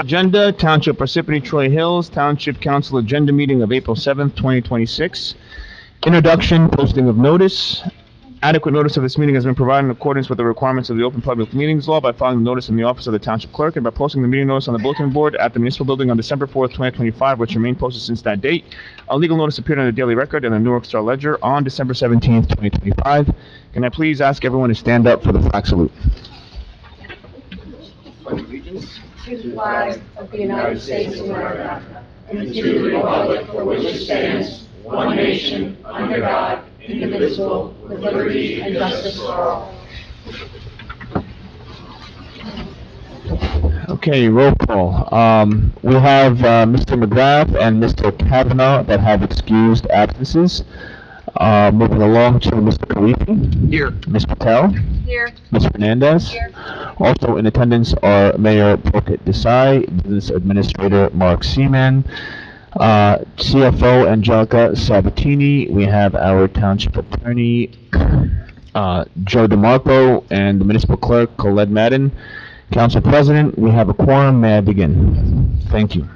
Agenda, Township Parsippany-Troy Hills, Township Council Agenda Meeting of April 7th, 2026. Introduction, posting of notice. Adequate notice of this meeting has been provided in accordance with the requirements of the Open Public Meetings Law by filing the notice in the office of the Township Clerk and by posting the meeting notice on the bulletin board at the Municipal Building on December 4th, 2025, which remained posted since that date. A legal notice appeared on the Daily Record and the Newark Star Ledger on December 17th, 2025. Can I please ask everyone to stand up for the flag salute? To the flag of the United States of America, and to the republic for which it stands, one nation, under God, indivisible, with liberty and justice for all. Okay, roll call. We have Mr. McGrath and Mr. Kavanaugh that have excused absences. Moving along to Mr. Karifi. Here. Ms. Patel. Here. Ms. Fernandez. Here. Also in attendance are Mayor Brockett Desai, Business Administrator Mark Seaman, CFO Angelica Sabatini. We have our Township Attorney Joe DeMarco and the Municipal Clerk Colette Madden. Council President, we have a quorum. May I begin? Thank you.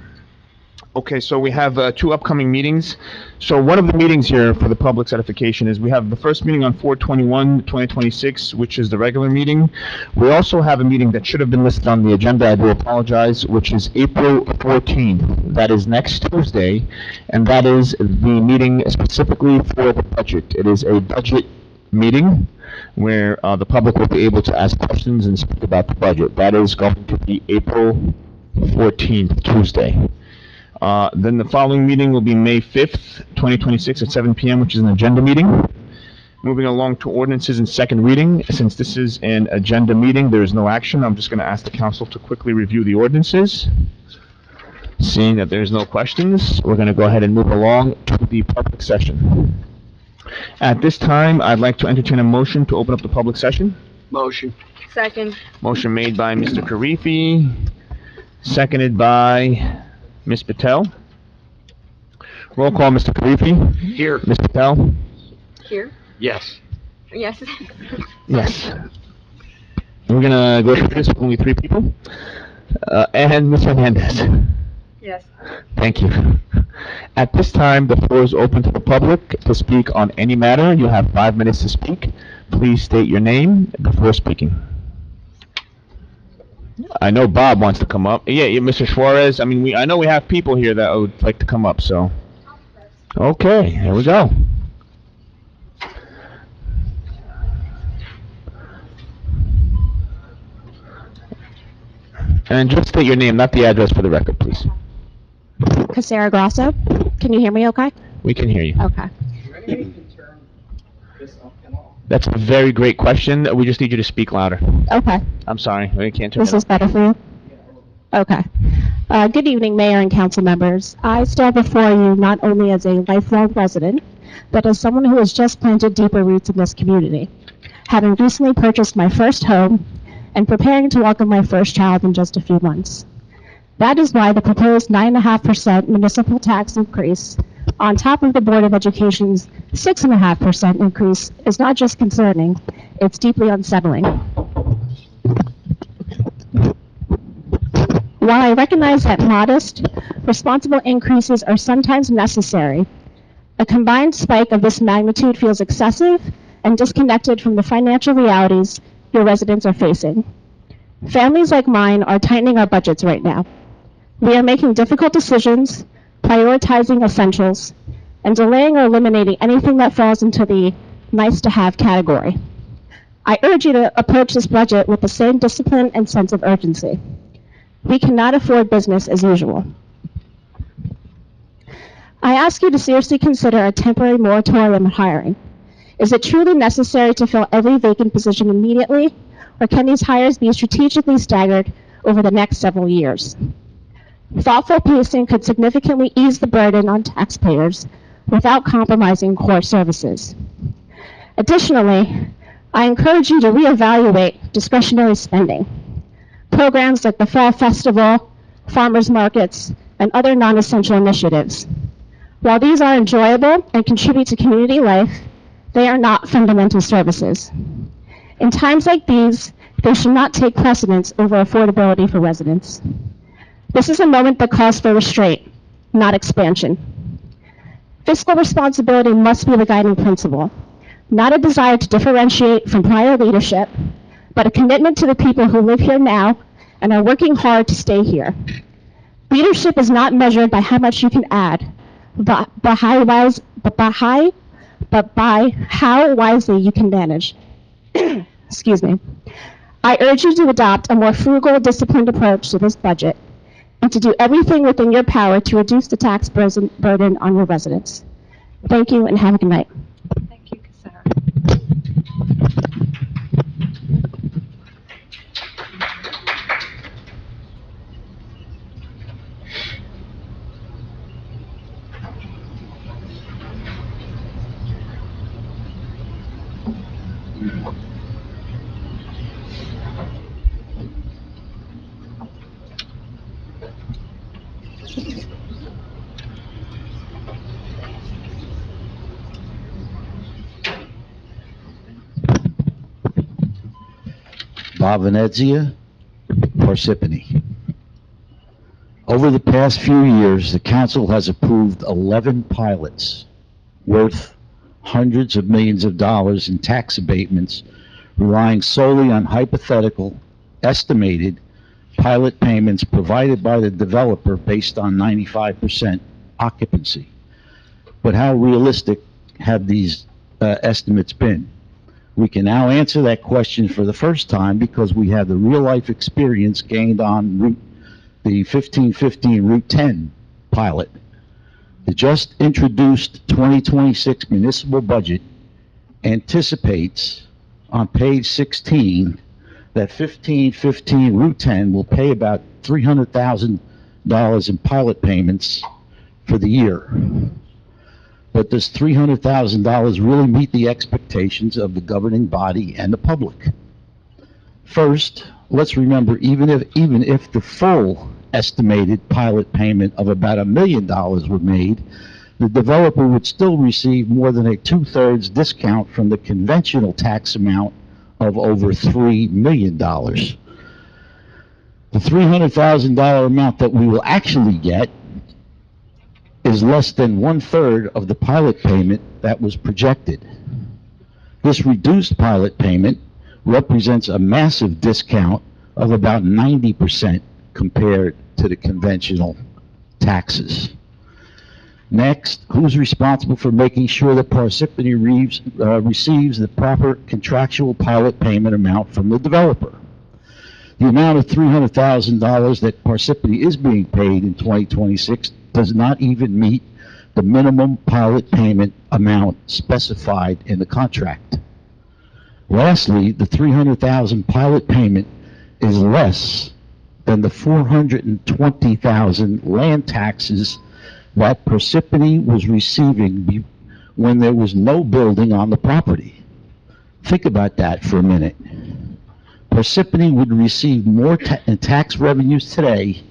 Okay, so we have two upcoming meetings. So one of the meetings here for the public edification is we have the first meeting on 4/21/2026, which is the regular meeting. We also have a meeting that should have been listed on the agenda, I do apologize, which is April 14th. That is next Tuesday, and that is the meeting specifically for the budget. It is a budget meeting where the public will be able to ask questions and speak about the budget. That is going to be April 14th, Tuesday. Then the following meeting will be May 5th, 2026 at 7 p.m., which is an agenda meeting. Moving along to ordinances and second reading. Since this is an agenda meeting, there is no action. I'm just going to ask the council to quickly review the ordinances. Seeing that there's no questions, we're going to go ahead and move along to the public session. At this time, I'd like to entertain a motion to open up the public session. Motion. Second. Motion made by Mr. Karifi, seconded by Ms. Patel. Roll call, Mr. Karifi. Here. Ms. Patel. Here. Yes. Yes. Yes. We're gonna go through this with only three people. And Ms. Fernandez. Yes. Thank you. At this time, the floor is open to the public to speak on any matter. You have 5 minutes to speak. Please state your name before speaking. I know Bob wants to come up. Yeah, Mr. Suarez. I mean, I know we have people here that would like to come up, so. Okay, here we go. And just state your name, not the address for the record, please. Casera Grasso. Can you hear me okay? We can hear you. Okay. That's a very great question. We just need you to speak louder. Okay. I'm sorry, we can't turn This is better for you? Okay. Good evening, Mayor and council members. I stand before you not only as a lifelong resident, but as someone who has just planted deeper roots in this community, having recently purchased my first home and preparing to welcome my first child in just a few months. That is why the proposed 9.5% municipal tax increase on top of the Board of Education's 6.5% increase is not just concerning, it's deeply unsettling. While I recognize that modest, responsible increases are sometimes necessary, a combined spike of this magnitude feels excessive and disconnected from the financial realities your residents are facing. Families like mine are tightening our budgets right now. We are making difficult decisions, prioritizing essentials, and delaying or eliminating anything that falls into the nice-to-have category. I urge you to approach this budget with the same discipline and sense of urgency. We cannot afford business as usual. I ask you to seriously consider a temporary moratorium on hiring. Is it truly necessary to fill every vacant position immediately, or can these hires be strategically staggered over the next several years? Thoughtful pacing could significantly ease the burden on taxpayers without compromising core services. Additionally, I encourage you to reevaluate discretionary spending. Programs like the Fall Festival, farmers markets, and other non-essential initiatives. While these are enjoyable and contribute to community life, they are not fundamental services. In times like these, they should not take precedence over affordability for residents. This is a moment that calls for restraint, not expansion. Fiscal responsibility must be the guiding principle, not a desire to differentiate from prior leadership, but a commitment to the people who live here now and are working hard to stay here. Leadership is not measured by how much you can add, but by how wisely you can manage. Excuse me. I urge you to adopt a more frugal, disciplined approach to this budget and to do everything within your power to reduce the tax burden on your residents. Thank you and have a good night. Thank you, Cassandra. Bob Venezia, Parsippany. Over the past few years, the council has approved 11 pilots worth hundreds of millions of dollars in tax abatements, relying solely on hypothetical, estimated pilot payments provided by the developer based on 95% occupancy. But how realistic have these estimates been? We can now answer that question for the first time because we have the real-life experience gained on the 1515 Route 10 pilot. The just introduced 2026 municipal budget anticipates on page 16 that 1515 Route 10 will pay about $300,000 in pilot payments for the year. But does $300,000 really meet the expectations of the governing body and the public? First, let's remember, even if the full estimated pilot payment of about $1 million were made, the developer would still receive more than a 2/3 discount from the conventional tax amount of over $3 million. The $300,000 amount that we will actually get is less than 1/3 of the pilot payment that was projected. This reduced pilot payment represents a massive discount of about 90% compared to the conventional taxes. Next, who's responsible for making sure that Parsippany receives the proper contractual pilot payment amount from the developer? The amount of $300,000 that Parsippany is being paid in 2026 does not even meet the minimum pilot payment amount specified in the contract. Lastly, the $300,000 pilot payment is less than the $420,000 land taxes that Parsippany was receiving when there was no building on the property. Think about that for a minute. Parsippany would receive more tax revenues today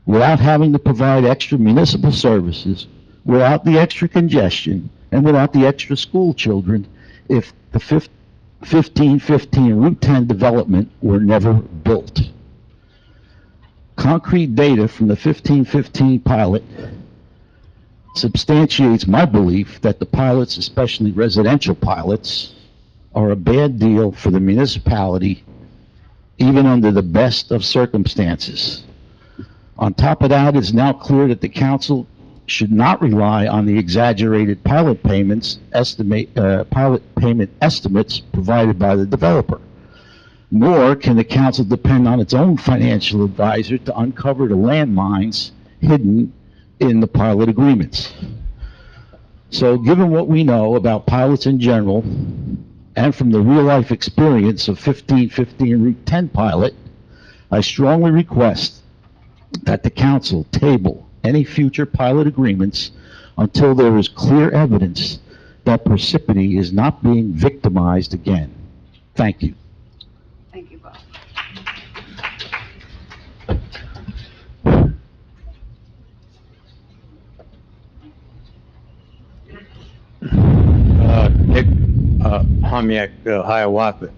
without having to provide extra municipal services, without the extra congestion, and without the extra school children if the 1515 Route 10 development were never built. Concrete data from the 1515 pilot substantiates my belief that the pilots, especially residential pilots, are a bad deal for the municipality, even under the best of circumstances. On top of that, it's now clear that the council should not rely on the exaggerated pilot payment estimates provided by the developer. Nor can the council depend on its own financial advisor to uncover the landmines hidden in the pilot agreements. So given what we know about pilots in general, and from the real-life experience of 1515 Route 10 pilot, I strongly request that the council table any future pilot agreements until there is clear evidence that Parsippany is not being victimized again. Thank you. Thank you, Bob. Nick Homyak, Hiawatha.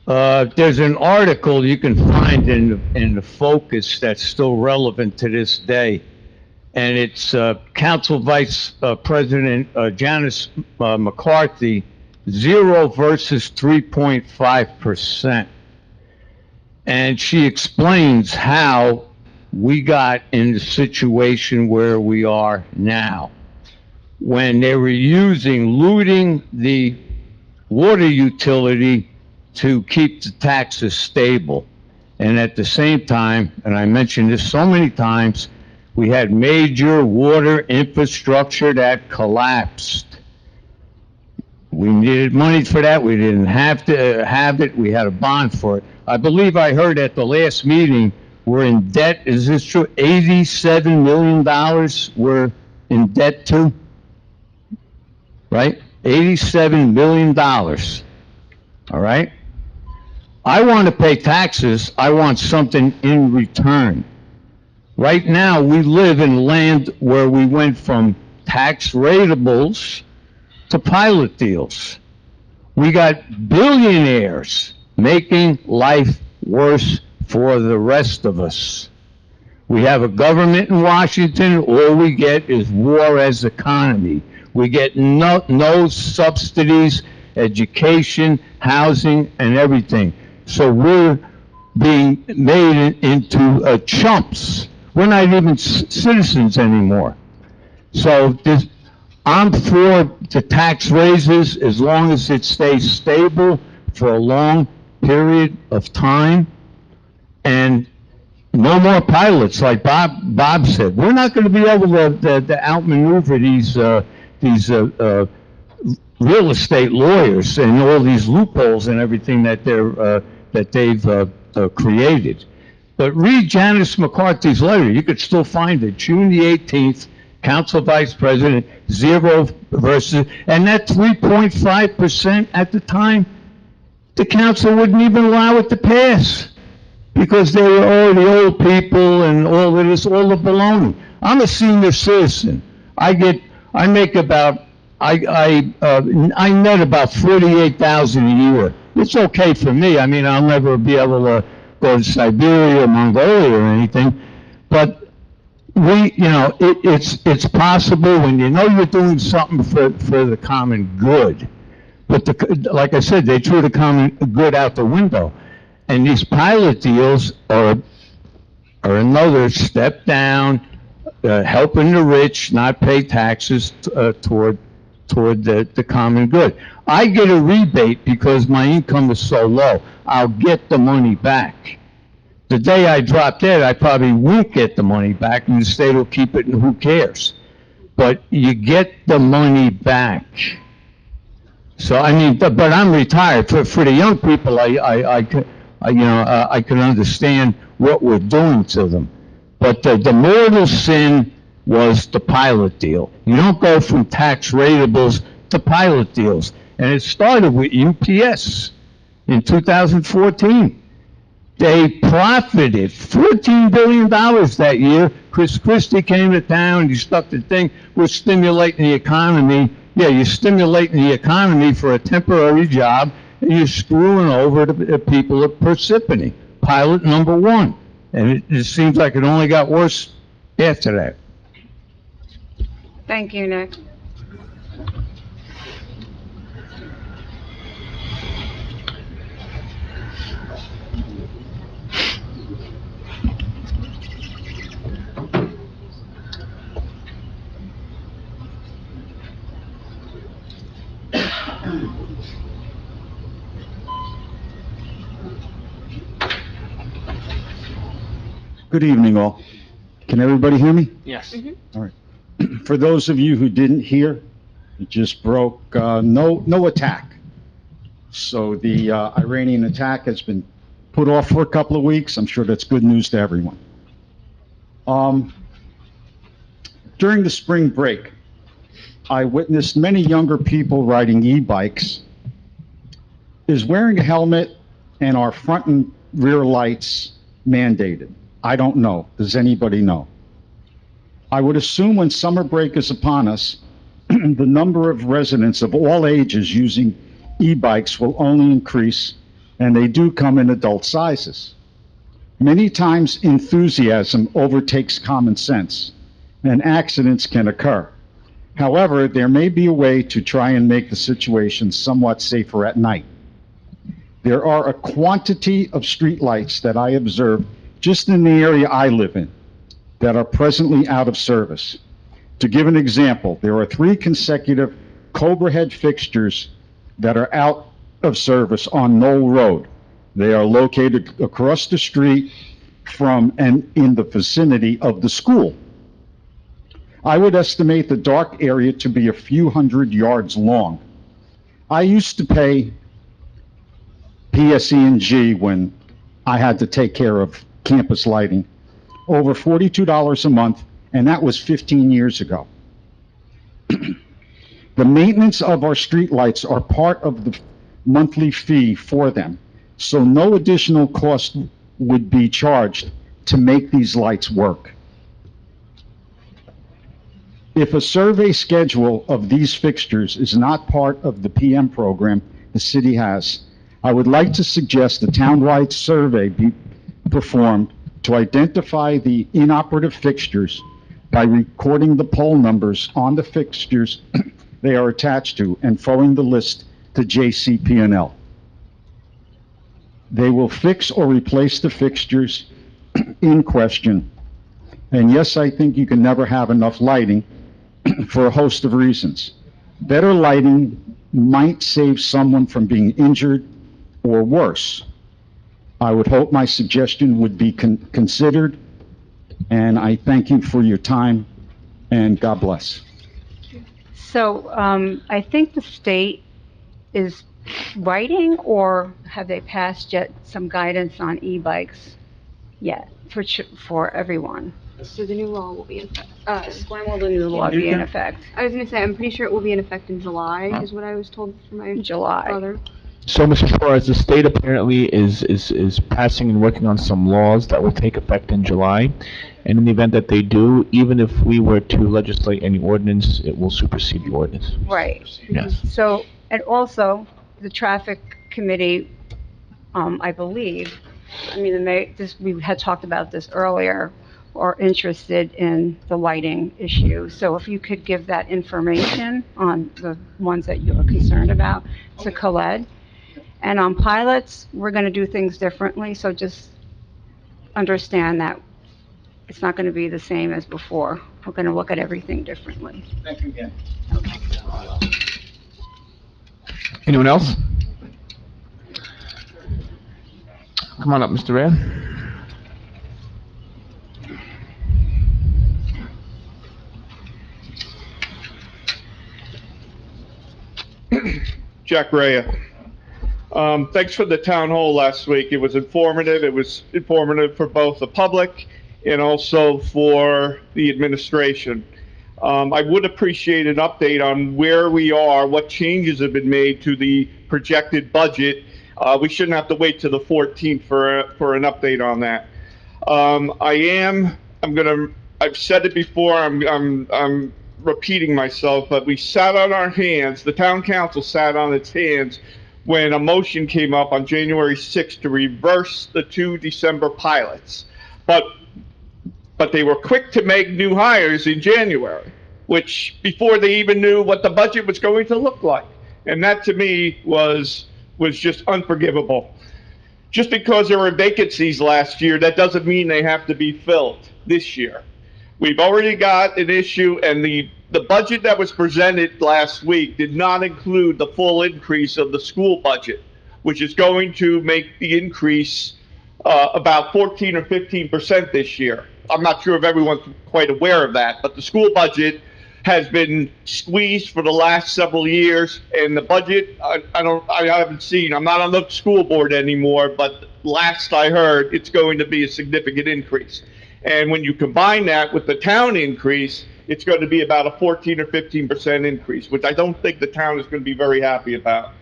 There's an article you can find in the Focus that's still relevant to this day, and it's Council Vice President Janice McCarthy, 0 versus 3.5%. And she explains how we got in the situation where we are now, when they were looting the water utility to keep the taxes stable. And at the same time, and I mentioned this so many times, we had major water infrastructure that collapsed. We needed money for that. We didn't have to have it. We had a bond for it. I believe I heard at the last meeting, we're in debt. Is this true? $87 million we're in debt to? Right? $87 million. All right? I want to pay taxes. I want something in return. Right now, we live in land where we went from tax ratables to pilot deals. We got billionaires making life worse for the rest of us. We have a government in Washington, all we get is war as economy. We get no subsidies, education, housing, and everything. So we're being made into chumps. We're not even citizens anymore. So I'm for the tax raises as long as it stays stable for a long period of time, and no more pilots, like Bob said. We're not going to be able to outmaneuver these real estate lawyers and all these loopholes and everything that they've created. But read Janice McCarthy's letter. You could still find it, June the 18th, Council Vice President, 0 versus, and that 3.5% at the time, the council wouldn't even allow it to pass because they were all the old people and all of this, all the baloney. I'm a senior citizen. I net about $48,000 a year. It's okay for me. I mean, I'll never be able to go to Siberia or Mongolia or anything, but it's possible when you know you're doing something for the common good. But like I said, they threw the common good out the window. And these pilot deals are another step down, helping the rich not pay taxes toward the common good. I get a rebate because my income is so low. I'll get the money back. The day I drop dead, I probably won't get the money back, and the state will keep it, and who cares? But you get the money back. So I mean, but I'm retired. For the young people, I can understand what we're doing to them. But the mortal sin was the pilot deal. You don't go from tax ratables to pilot deals. And it started with UPS in 2014. They profited $14 billion that year. Chris Christie came to town and he stuck the thing, we're stimulating the economy. Yeah, you're stimulating the economy for a temporary job, and you're screwing over the people of Parsippany, pilot number 1. And it seems like it only got worse after that. Thank you, Nick. Good evening, all. Can everybody hear me? Yes. All right. For those of you who didn't hear, it just broke, no attack. So the Iranian attack has been put off for a couple of weeks. I'm sure that's good news to everyone. During the spring break, I witnessed many younger people riding e-bikes. Is wearing a helmet and our front and rear lights mandated? I don't know. Does anybody know? I would assume when summer break is upon us, the number of residents of all ages using e-bikes will only increase and they do come in adult sizes. Many times enthusiasm overtakes common sense, and accidents can occur. However, there may be a way to try and make the situation somewhat safer at night. There are a quantity of streetlights that I observe just in the area I live in that are presently out of service. To give an example, there are 3 consecutive Cobra head fixtures that are out of service on Knoll Road. They are located across the street from and in the vicinity of the school. I would estimate the dark area to be a few hundred yards long. I used to pay PSE&G when I had to take care of campus lighting over $42 a month, and that was 15 years ago. The maintenance of our streetlights are part of the monthly fee for them, so no additional cost would be charged to make these lights work. If a survey schedule of these fixtures is not part of the PM program the city has, I would like to suggest a townwide survey be performed to identify the inoperative fixtures by recording the pole numbers on the fixtures they are attached to and forwarding the list to JCP&L. They will fix or replace the fixtures in question. And yes, I think you can never have enough lighting for a host of reasons. Better lighting might save someone from being injured or worse. I would hope my suggestion would be considered, and I thank you for your time, and God bless. So, I think the state is writing, or have they passed yet some guidance on e-bikes yet for everyone? So the new law will be in effect. When will the new law be in effect? I was gonna say, I'm pretty sure it will be in effect in July, is what I was told from my July. brother. So, Mr. Flores, the state apparently is passing and working on some laws that will take effect in July. And in the event that they do, even if we were to legislate any ordinance, it will supersede the ordinance. Right. Yes. So, and also, the traffic committee, I believe, I mean, we had talked about this earlier, are interested in the lighting issue. So if you could give that information on the ones that you're concerned about to Khaled. And on pilots, we're going to do things differently, so just understand that it's not going to be the same as before. We're going to look at everything differently. Thank you again. Anyone else? Come on up, Mr. Ray. Jack Rea. Thanks for the town hall last week. It was informative. It was informative for both the public and also for the administration. I would appreciate an update on where we are, what changes have been made to the projected budget. We shouldn't have to wait till the 14th for an update on that. I've said it before, I'm repeating myself, but we sat on our hands, the town council sat on its hands when a motion came up on January 6th to reverse the 2 December pilots. But they were quick to make new hires in January, which before they even knew what the budget was going to look like. And that to me was just unforgivable. Just because there were vacancies last year, that doesn't mean they have to be filled this year. We've already got an issue, and the budget that was presented last week did not include the full increase of the school budget, which is going to make the increase about 14 or 15% this year. I'm not sure if everyone's quite aware of that, but the school budget has been squeezed for the last several years, and the budget, I haven't seen, I'm not on the school board anymore, but last I heard, it's going to be a significant increase. And when you combine that with the town increase, it's going to be about a 14 or 15% increase, which I don't think the town is going to be very happy about.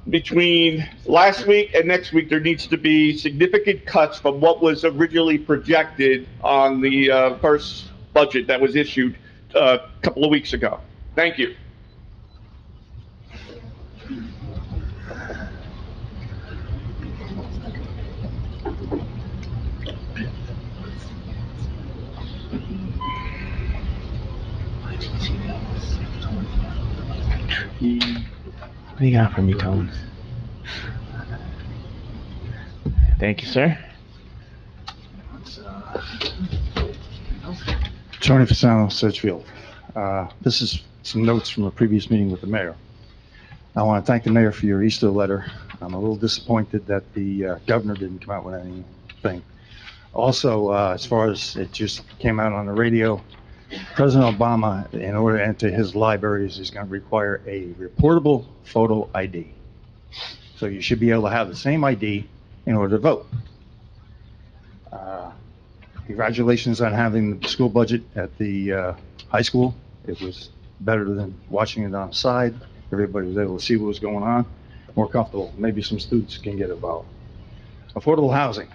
Between last week and next week, there needs to be significant cuts from what was originally projected on the first budget that was issued a couple of weeks ago. Thank you. What do you got for me, Tom? Thank you, sir. Tony Fasano, Sedgefield. This is some notes from a previous meeting with the mayor. I want to thank the mayor for your Easter letter. I'm a little disappointed that the governor didn't come out with anything. Also, as far as it just came out on the radio, President Obama, in order to enter his libraries, is going to require a reportable photo ID. So you should be able to have the same ID in order to vote. Congratulations on having the school budget at the high school. It was better than watching it on the side. Everybody was able to see what was going on, more comfortable. Maybe some students can get involved. Affordable housing.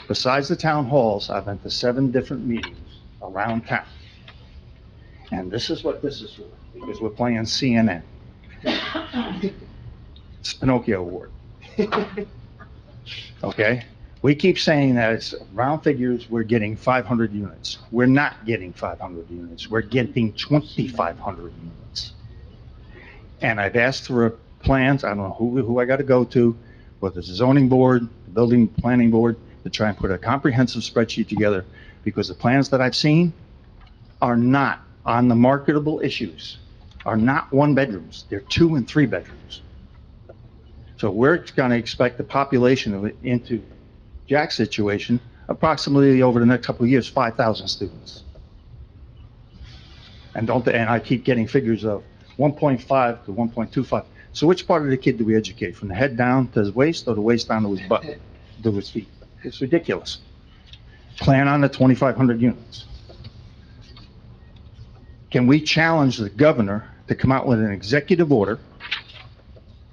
Besides the town halls, I've been to 7 different meetings around town. And this is what this is for, because we're playing CNN. It's Pinocchio Award. Okay? We keep saying that it's round figures, we're getting 500 units. We're not getting 500 units. We're getting 2,500 units. And I've asked for plans, I don't know who I got to go to, whether it's the zoning board, the building planning board, to try and put a comprehensive spreadsheet together, because the plans that I've seen are not on the marketable issues, are not 1 bedrooms. They're 2 and 3 bedrooms. So we're going to expect the population of it into Jack's situation, approximately over the next couple of years, 5,000 students. And I keep getting figures of 1.5 to 1.25. So which part of the kid do we educate? From the head down to his waist, or the waist down to his butt, to his feet? It's ridiculous. Plan on the 2,500 units. Can we challenge the governor to come out with an executive order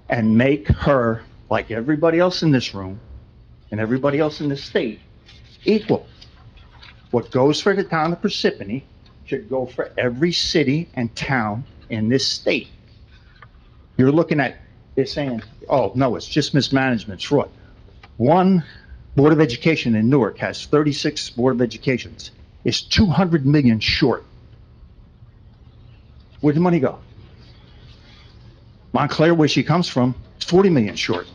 and make her, like everybody else in this room and everybody else in this state, equal? What goes for the town of Parsippany should go for every city and town in this state. You're looking at, they're saying, oh, no, it's just mismanagement, it's fraud. One Board of Education in Newark has 36 Board of Educations. It's 200 million short. Where'd the money go? Montclair, where she comes from, is 40 million short.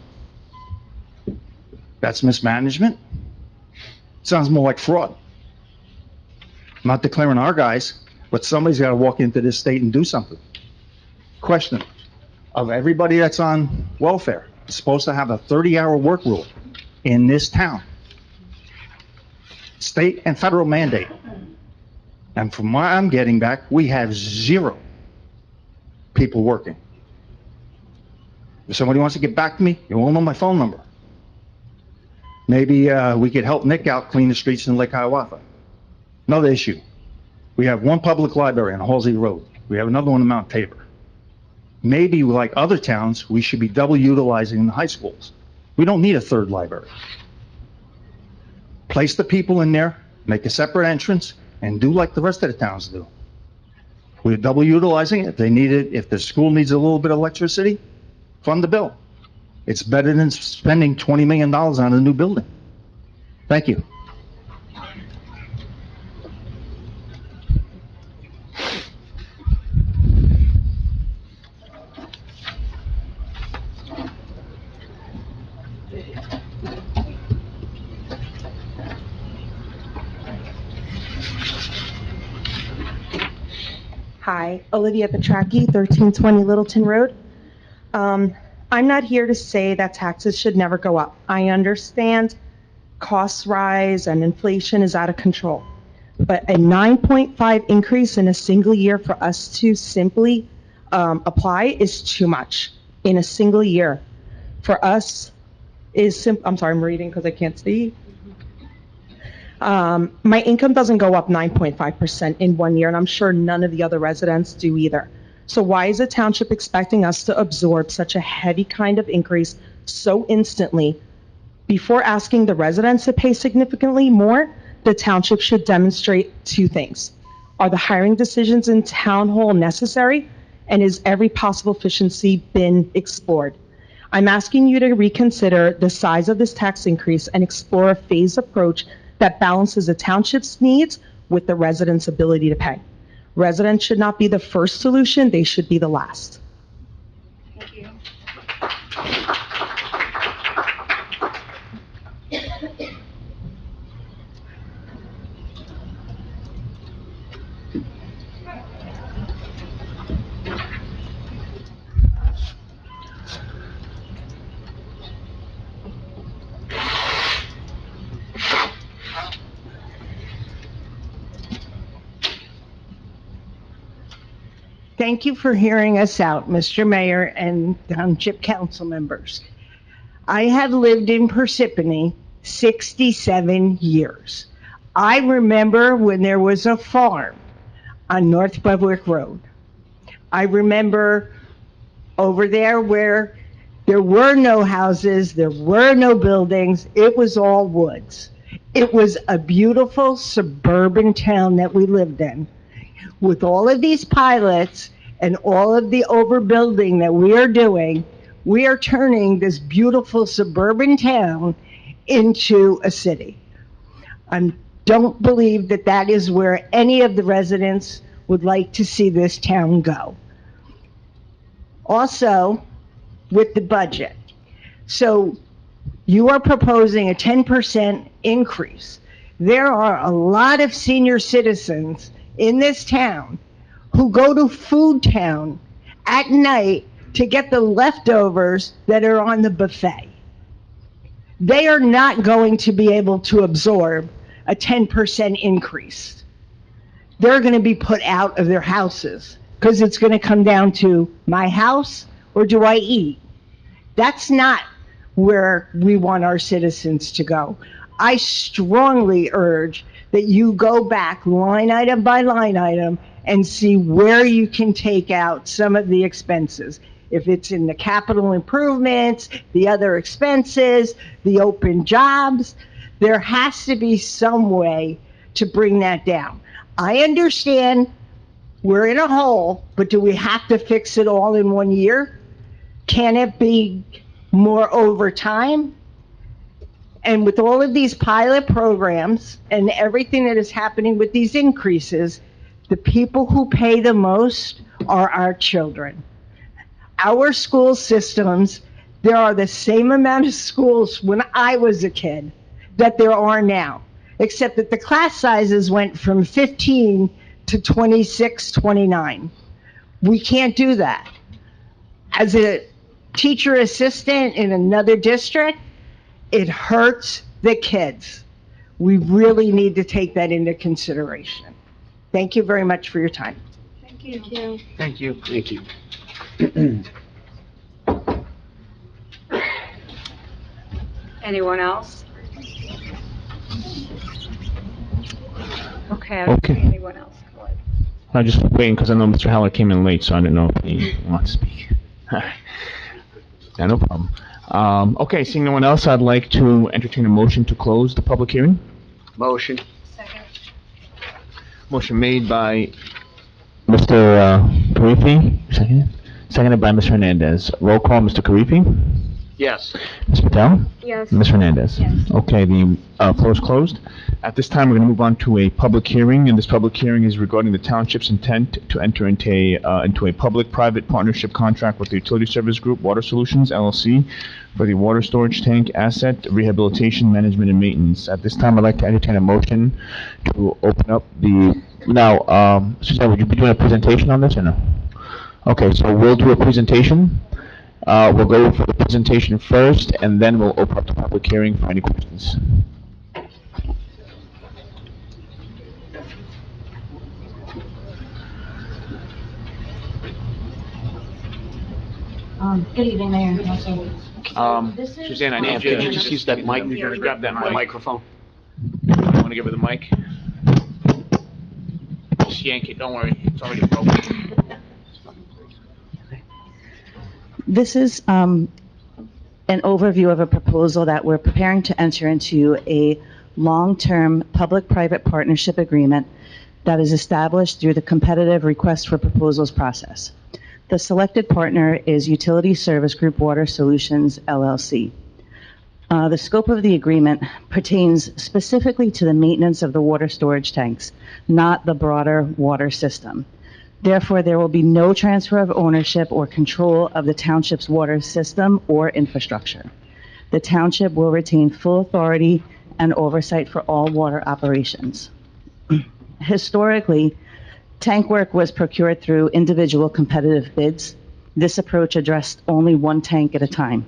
That's mismanagement? Sounds more like fraud. I'm not declaring our guys, but somebody's got to walk into this state and do something. Question: of everybody that's on welfare, is supposed to have a 30-hour work rule in this town. State and federal mandate. And from what I'm getting back, we have 0 people working. If somebody wants to get back to me, you won't know my phone number. Maybe we could help Nick out clean the streets in Lake Hiawatha. Another issue. We have 1 public library on Halsey Road. We have another one in Mount Tabor. Maybe, like other towns, we should be double utilizing the high schools. We don't need a 3rd library. Place the people in there, make a separate entrance, and do like the rest of the towns do. We're double utilizing it. If they need it, if the school needs a little bit of electricity, fund the bill. It's better than spending $20 million on a new building. Thank you. Hi, Olivia Petracchi, 1320 Littleton Road. I'm not here to say that taxes should never go up. I understand costs rise and inflation is out of control. But a 9.5 increase in a single year for us to simply apply is too much in a single year. For us is I'm sorry, I'm reading because I can't see. My income doesn't go up 9.5% in 1 year, and I'm sure none of the other residents do either. So why is the township expecting us to absorb such a heavy kind of increase so instantly? Before asking the residents to pay significantly more, the township should demonstrate 2 things. Are the hiring decisions in town hall necessary? And is every possible efficiency been explored? I'm asking you to reconsider the size of this tax increase and explore a phased approach that balances the township's needs with the residents' ability to pay. Residents should not be the first solution, they should be the last. Thank you for hearing us out, Mr. Mayor and Township Council members. I have lived in Parsippany 67 years. I remember when there was a farm on North Bubbwick Road. I remember over there where there were no houses, there were no buildings, it was all woods. It was a beautiful suburban town that we lived in. With all of these pilots and all of the overbuilding that we are doing, we are turning this beautiful suburban town into a city. I don't believe that that is where any of the residents would like to see this town go. Also, with the budget. So you are proposing a 10% increase. There are a lot of senior citizens in this town who go to Food Town at night to get the leftovers that are on the buffet. They are not going to be able to absorb a 10% increase. They're going to be put out of their houses because it's going to come down to my house or do I eat? That's not where we want our citizens to go. I strongly urge that you go back line item by line item and see where you can take out some of the expenses. If it's in the capital improvements, the other expenses, the open jobs, there has to be some way to bring that down. I understand we're in a hole, but do we have to fix it all in 1 year? Can it be more over time? And with all of these pilot programs and everything that is happening with these increases, the people who pay the most are our children. Our school systems, there are the same amount of schools when I was a kid that there are now, except that the class sizes went from 15 to 26, 29. We can't do that. As a teacher assistant in another district, it hurts the kids. We really need to take that into consideration. Thank you very much for your time. Thank you. Thank you. Thank you. Anyone else? Okay, I don't Okay. see anyone else. Go ahead. I'm just waiting because I know Mr. Howard came in late, so I didn't know if he wants to speak. Yeah, no problem. Okay, seeing no one else, I'd like to entertain a motion to close the public hearing. Motion. Second. Motion made by Mr. Karifi, seconded by Ms. Hernandez. Roll call, Mr. Karifi? Yes. Ms. Patel? Yes. Ms. Hernandez? Yes. Okay, the floor is closed. At this time, we're going to move on to a public hearing, and this public hearing is regarding the township's intent to enter into a public-private partnership contract with the Utility Service Group Water Solutions, LLC, for the water storage tank asset rehabilitation, management, and maintenance. At this time, I'd like to entertain a motion to open up the... Now, Suzanne, would you be doing a presentation on this, or no? Okay, so we'll do a presentation. We'll go for the presentation first, and then we'll open up the public hearing for any questions. Good evening, Mayor and Council. Suzanne, I need you, could you just use that mic? You just grab that microphone. You want to give her the mic? Just yank it, don't worry, it's already broken. This is an overview of a proposal that we're preparing to enter into a long-term public-private partnership agreement that is established through the competitive request for proposals process. The selected partner is Utility Service Group Water Solutions, LLC. The scope of the agreement pertains specifically to the maintenance of the water storage tanks, not the broader water system. Therefore, there will be no transfer of ownership or control of the township's water system or infrastructure. The township will retain full authority and oversight for all water operations. Historically, tank work was procured through individual competitive bids. This approach addressed only one tank at a time.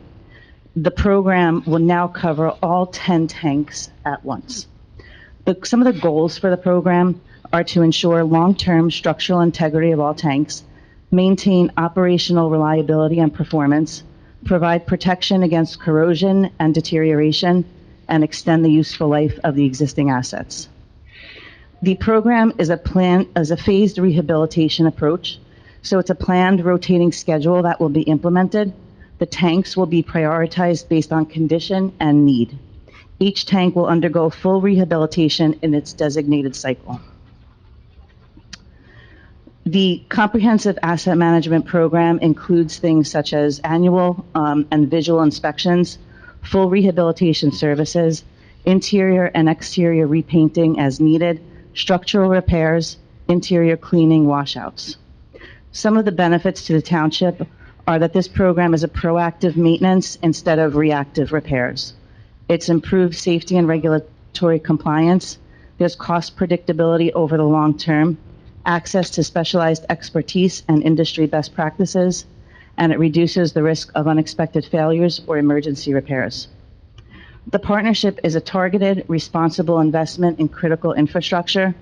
The program will now cover all 10 tanks at once. Some of the goals for the program are to ensure long-term structural integrity of all tanks, maintain operational reliability and performance, provide protection against corrosion and deterioration, and extend the useful life of the existing assets. The program is a phased rehabilitation approach, so it's a planned rotating schedule that will be implemented. The tanks will be prioritized based on condition and need. Each tank will undergo full rehabilitation in its designated cycle. The comprehensive asset management program includes things such as annual and visual inspections, full rehabilitation services, interior and exterior repainting as needed, structural repairs, interior cleaning, washouts. Some of the benefits to the township are that this program is a proactive maintenance instead of reactive repairs. It's improved safety and regulatory compliance. There's cost predictability over the long term, access to specialized expertise and industry best practices, and it reduces the risk of unexpected failures or emergency repairs. The partnership is a targeted, responsible investment in critical infrastructure.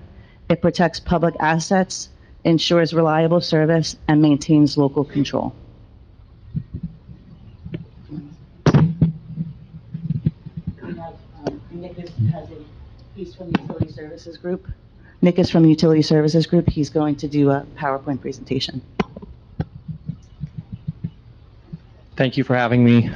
It protects public assets, ensures reliable service, and maintains local control. Nick has a piece from the Utility Services Group. Nick is from the Utility Services Group. He's going to do a PowerPoint presentation. Thank you for having me,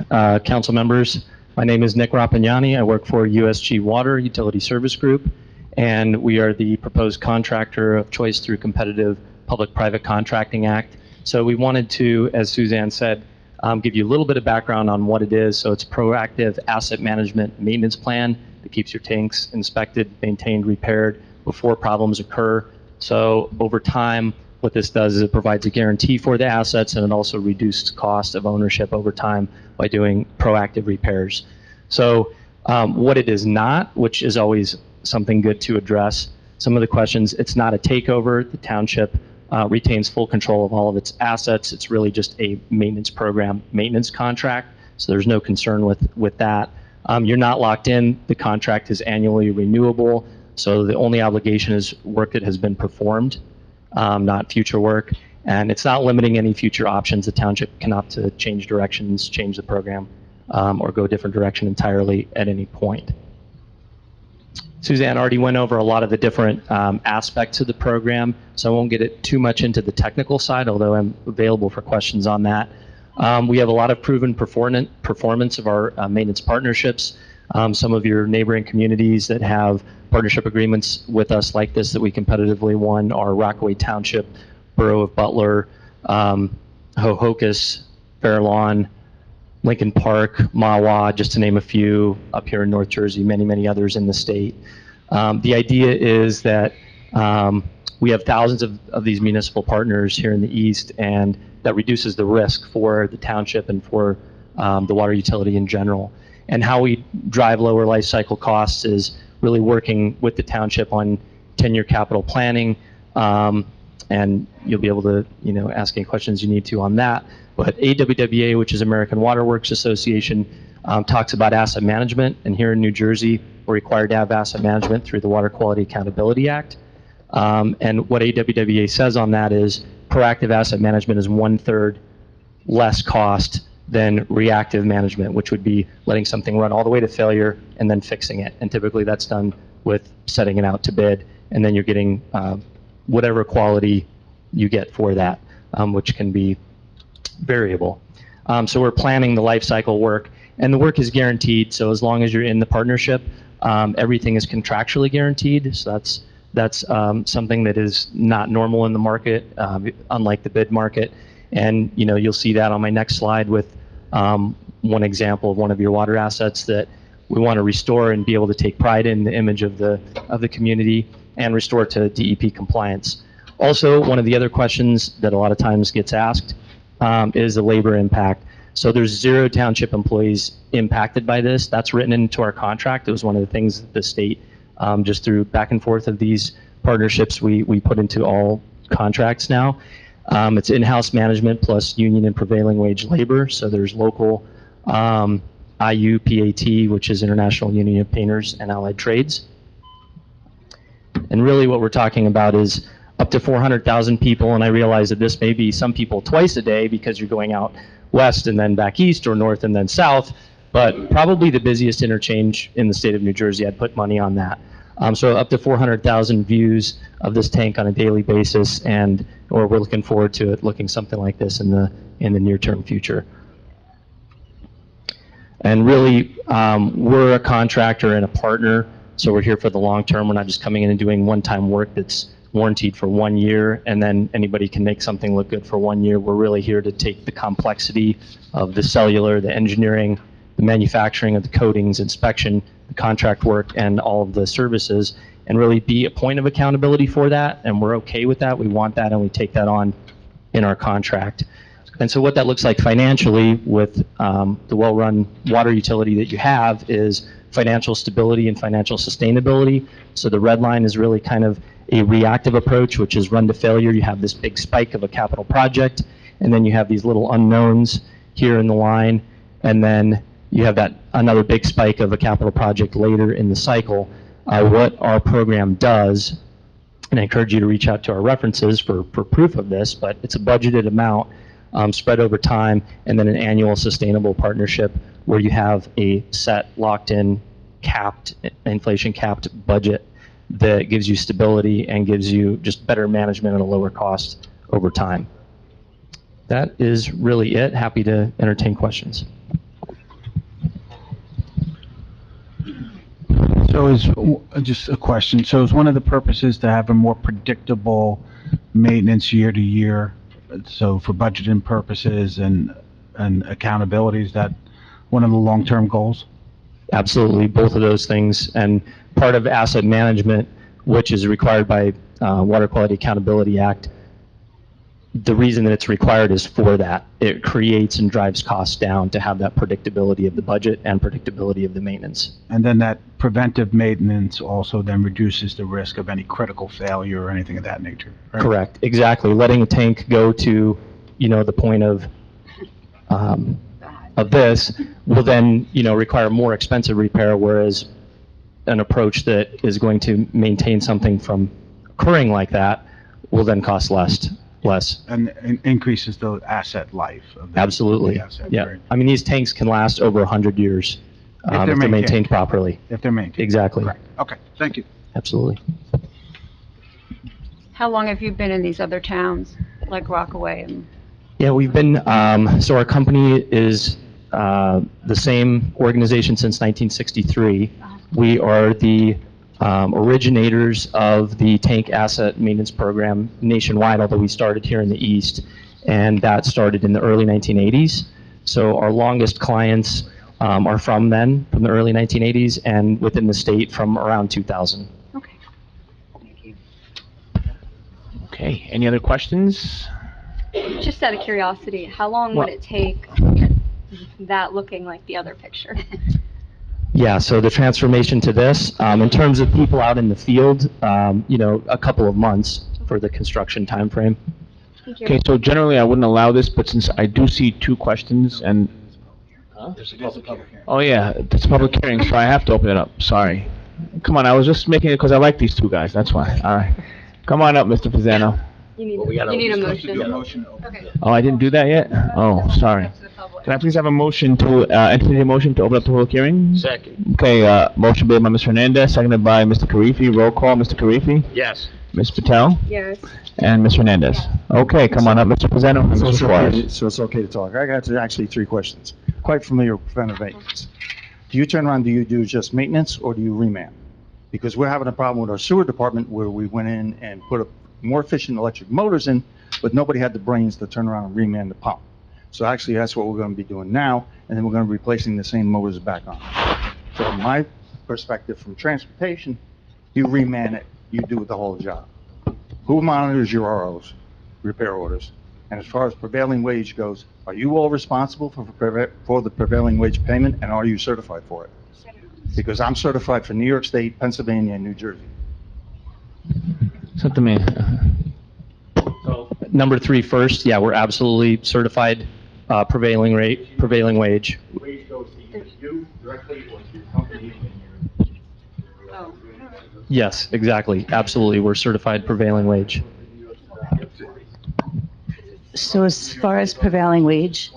council members. My name is Nick Rapagnani. I work for USG Water Utility Service Group, and we are the proposed contractor of choice through Competitive Public-Private Contracting Act. So we wanted to, as Suzanne said, give you a little bit of background on what it is. So it's proactive asset management maintenance plan that keeps your tanks inspected, maintained, repaired before problems occur. So over time, what this does is it provides a guarantee for the assets, and it also reduces cost of ownership over time by doing proactive repairs. So what it is not, which is always something good to address, some of the questions, it's not a takeover. The township retains full control of all of its assets. It's really just a maintenance program, maintenance contract. So there's no concern with that. You're not locked in. The contract is annually renewable. So the only obligation is work that has been performed, not future work. And it's not limiting any future options. The township can opt to change directions, change the program, or go a different direction entirely at any point. Suzanne already went over a lot of the different aspects of the program, so I won't get it too much into the technical side, although I'm available for questions on that. We have a lot of proven performance of our maintenance partnerships. Some of your neighboring communities that have partnership agreements with us like this that we competitively won are Rockaway Township, Borough of Butler, Hohokus, Fair Lawn, Lincoln Park, Mawa, just to name a few, up here in North Jersey, many, many others in the state. The idea is that we have thousands of these municipal partners here in the East, and that reduces the risk for the township and for the water utility in general. And how we drive lower life cycle costs is really working with the township on 10-year capital planning, and you'll be able to, ask any questions you need to on that. But AWWA, which is American Water Works Association, talks about asset management, and here in New Jersey, we're required to have asset management through the Water Quality Accountability Act. And what AWWA says on that is proactive asset management is 1/3 less cost than reactive management, which would be letting something run all the way to failure and then fixing it. And typically that's done with setting it out to bid, and then you're getting whatever quality you get for that, which can be variable. So we're planning the life cycle work, and the work is guaranteed. So as long as you're in the partnership, everything is contractually guaranteed. So that's something that is not normal in the market, unlike the bid market. And you'll see that on my next slide with one example of one of your water assets that we want to restore and be able to take pride in the image of the community and restore to DEP compliance. Also, one of the other questions that a lot of times gets asked is the labor impact. So there's 0 township employees impacted by this. That's written into our contract. It was one of the things that the state, just through back and forth of these partnerships, we put into all contracts now. It's in-house management plus union and prevailing wage labor. So there's local IUPAT, which is International Union of Painters and Allied Trades. And really what we're talking about is up to 400,000 people, and I realize that this may be some people twice a day because you're going out west and then back east, or north and then south, but probably the busiest interchange in the state of New Jersey. I'd put money on that. So up to 400,000 views of this tank on a daily basis, or we're looking forward to it looking something like this in the near-term future. And really, we're a contractor and a partner, so we're here for the long term. We're not just coming in and doing one-time work that's warranted for 1 year, and then anybody can make something look good for 1 year. We're really here to take the complexity of the cellular, the engineering, the manufacturing of the coatings, inspection, the contract work, and all of the services, and really be a point of accountability for that, and we're okay with that. We want that, and we take that on in our contract. And so what that looks like financially with the well-run water utility that you have is financial stability and financial sustainability. So the red line is really kind of a reactive approach, which is run to failure. You have this big spike of a capital project, and then you have these little unknowns here in the line, and then you have that another big spike of a capital project later in the cycle. What our program does, and I encourage you to reach out to our references for proof of this, but it's a budgeted amount spread over time, and then an annual sustainable partnership where you have a set, locked-in, capped, inflation-capped budget that gives you stability and gives you just better management at a lower cost over time. That is really it. Happy to entertain questions. So is, just a question, so is one of the purposes to have a more predictable maintenance year to year? So for budgeting purposes and accountability, is that one of the long-term goals? Absolutely, both of those things. And part of asset management, which is required by Water Quality Accountability Act, the reason that it's required is for that. It creates and drives costs down to have that predictability of the budget and predictability of the maintenance. And then that preventive maintenance also then reduces the risk of any critical failure or anything of that nature, right? Correct, exactly. Letting a tank go to, the point of this will then, require more expensive repair, whereas an approach that is going to maintain something from occurring like that will then cost less. And increases the asset life of the Absolutely. asset, Yeah. right? I mean, these tanks can last over 100 years if they're maintained properly. If they're maintained. Exactly. Correct. Okay, thank you. Absolutely. How long have you been in these other towns, like Rockaway and? Yeah, we've been, so our company is the same organization since 1963. We are the originators of the tank asset maintenance program nationwide, although we started here in the East, and that started in the early 1980s. So our longest clients are from the early 1980s, and within the state from around 2000. Okay. Thank you. Okay, any other questions? Just out of curiosity, how long would it take that looking like the other picture? Yeah, so the transformation to this, in terms of people out in the field, a couple of months for the construction time frame. Okay, so generally I wouldn't allow this, but since I do see 2 questions and... There's a public hearing. Oh yeah, it's a public hearing, so I have to open it up, sorry. Come on, I was just making it because I like these 2 guys, that's why. All right. Come on up, Mr. Pizzano. You need a motion. Okay. Oh, I didn't do that yet? Oh, sorry. Can I please have a motion to, entertain a motion to open up the public hearing? Second. Okay, motion made by Mr. Hernandez, seconded by Mr. Karifi. Roll call, Mr. Karifi? Yes. Ms. Patel? Yes. And Ms. Hernandez. Okay, come on up, Mr. Pizzano and Mr. Suarez. So it's okay to talk. I got actually 3 questions. Quite familiar with preventive maintenance. Do you turn around, do you do just maintenance or do you reman? Because we're having a problem with our sewer department where we went in and put up more efficient electric motors in, but nobody had the brains to turn around and reman the pump. So actually that's what we're going to be doing now, and then we're going to be replacing the same motors back on. From my perspective from transportation, you reman it, you do the whole job. Who monitors your ROs, repair orders? And as far as prevailing wage goes, are you all responsible for the prevailing wage payment, and are you certified for it? Because I'm certified for New York State, Pennsylvania, and New Jersey. So to me, Number three first, yeah, we're absolutely certified prevailing wage. The wage goes to you directly or to your company Yes, exactly, absolutely, we're certified prevailing wage. So as far as prevailing wage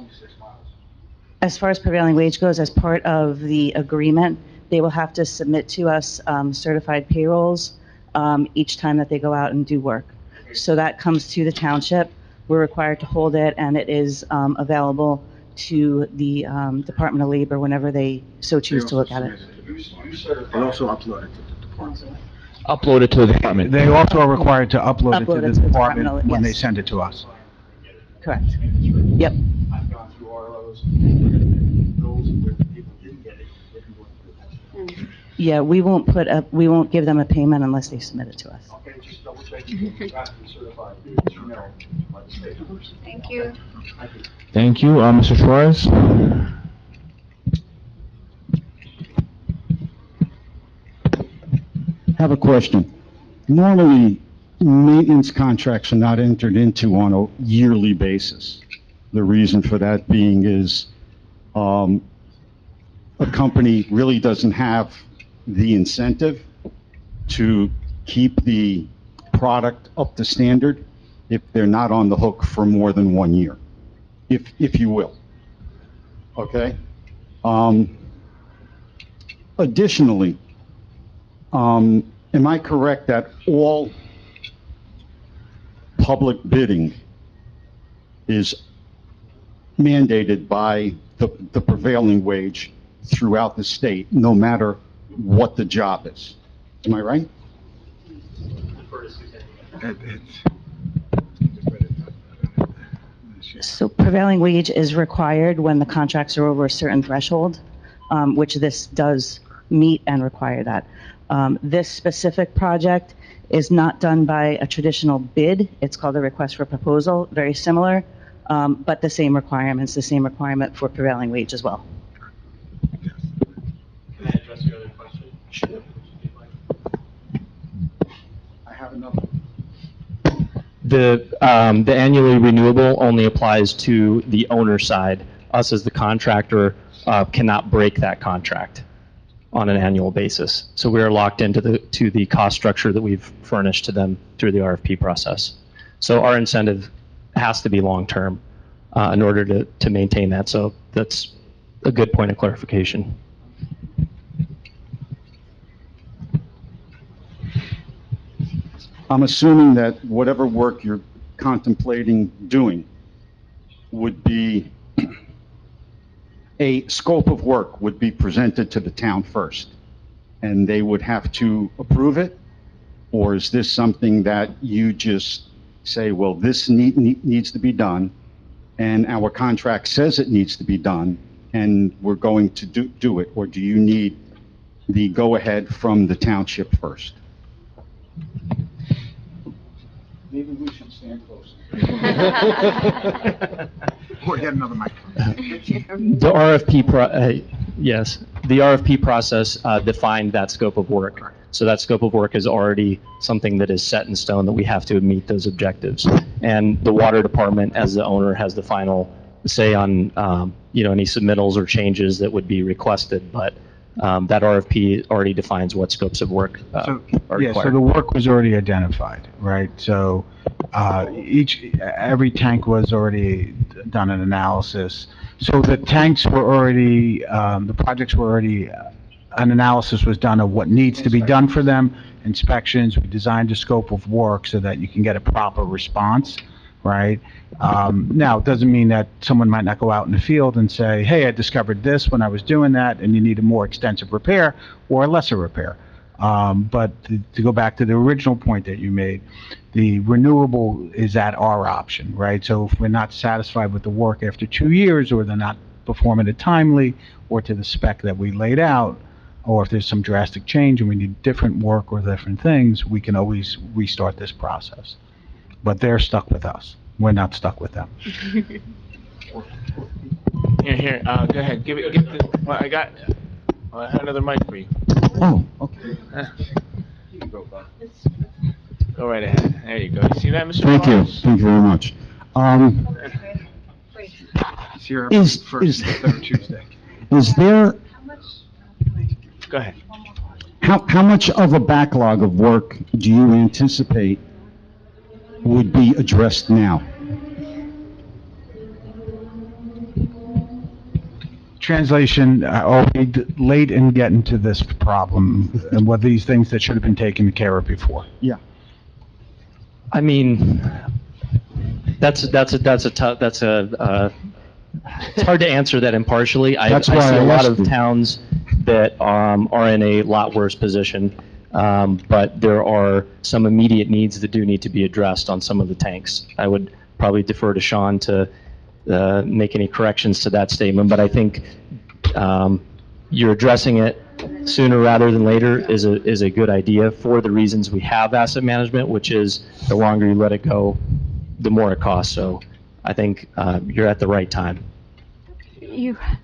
goes, as part of the agreement, they will have to submit to us certified payrolls each time that they go out and do work. So that comes to the township. We're required to hold it, and it is available to the Department of Labor whenever they so choose to look at it. And also upload it to the department. upload it to the department. They also are required to upload it to the department Department, when they yes. send it to us. Correct. Yep. I've gone through RLOs, those where people didn't get it, they can go into the pension. Yeah, we won't give them a payment unless they submit it to us. Okay, just double checking, you have to be certified, you know, by the state. Thank you. Thank you. Thank you, Mr. Suarez. I have a question. Normally, maintenance contracts are not entered into on a yearly basis. The reason for that being is a company really doesn't have the incentive to keep the product up to standard if they're not on the hook for more than 1 year, if you will. Okay? Additionally, am I correct that all public bidding is mandated by the prevailing wage throughout the state, no matter what the job is? Am I right? So prevailing wage is required when the contracts are over a certain threshold, which this does meet and require that. This specific project is not done by a traditional bid. It's called a request for proposal, very similar, but the same requirements, the same requirement for prevailing wage as well. Can I address your other question? Sure. I have another. The annually renewable only applies to the owner side. Us as the contractor cannot break that contract on an annual basis. So we are locked into the cost structure that we've furnished to them through the RFP process. So our incentive has to be long-term in order to maintain that. So that's a good point of clarification. I'm assuming that whatever work you're contemplating doing would be, a scope of work would be presented to the town first, and they would have to approve it? Or is this something that you just say, well, this needs to be done, and our contract says it needs to be done, and we're going to do it? Or do you need the go-ahead from the township first? Maybe we should stand closer. Or get another microphone. The RFP, yes, the RFP process defined that scope of work. So that scope of work is already something that is set in stone, that we have to meet those objectives. And the water department, as the owner, has the final say on, any submittals or changes that would be requested. But that RFP already defines what scopes of work are required. Yeah, so the work was already identified, right? So every tank was already done an analysis. So the tanks were already, the projects were already, an analysis was done of what needs to be done for them, inspections. We designed a scope of work so that you can get a proper response, right? Now, it doesn't mean that someone might not go out in the field and say, hey, I discovered this when I was doing that, and you need a more extensive repair or a lesser repair. But to go back to the original point that you made, the renewable is at our option, right? So if we're not satisfied with the work after 2 years, or they're not performing it timely or to the spec that we laid out, or if there's some drastic change and we need different work or different things, we can always restart this process. But they're stuck with us. We're not stuck with them. Here, go ahead, give the, well, I have another mic for you. Oh, okay. Go right ahead, there you go, you see that, Mr. Thank you, Morris? thank you very much. Is there, Go ahead. how much of a backlog of work do you anticipate would be addressed now? Translation, are we late in getting to this problem? And what these things that should have been taken care of before? Yeah. I mean, it's hard to answer that impartially. I That's see why I a lot asked of you. towns that are in a lot worse position, but there are some immediate needs that do need to be addressed on some of the tanks. I would probably defer to Sean to make any corrections to that statement, but I think you're addressing it sooner rather than later is a good idea for the reasons we have asset management, which is the longer you let it go, the more it costs. So I think you're at the right time.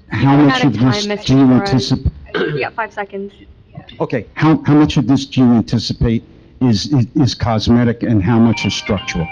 How much of this do you anticipate? You got 5 seconds. Okay, how much of this do you anticipate is cosmetic and how much is structural?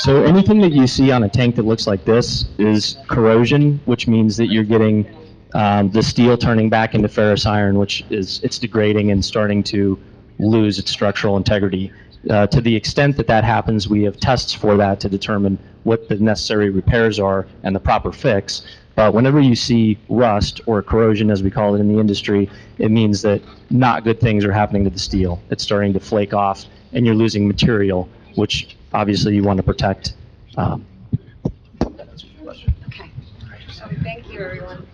So anything that you see on a tank that looks like this is corrosion, which means that you're getting the steel turning back into ferrous iron, which is it's degrading and starting to lose its structural integrity. To the extent that that happens, we have tests for that to determine what the necessary repairs are and the proper fix. But whenever you see rust or corrosion, as we call it in the industry, it means that not good things are happening to the steel. It's starting to flake off and you're losing material, which obviously you want to protect. Okay. Thank you, everyone.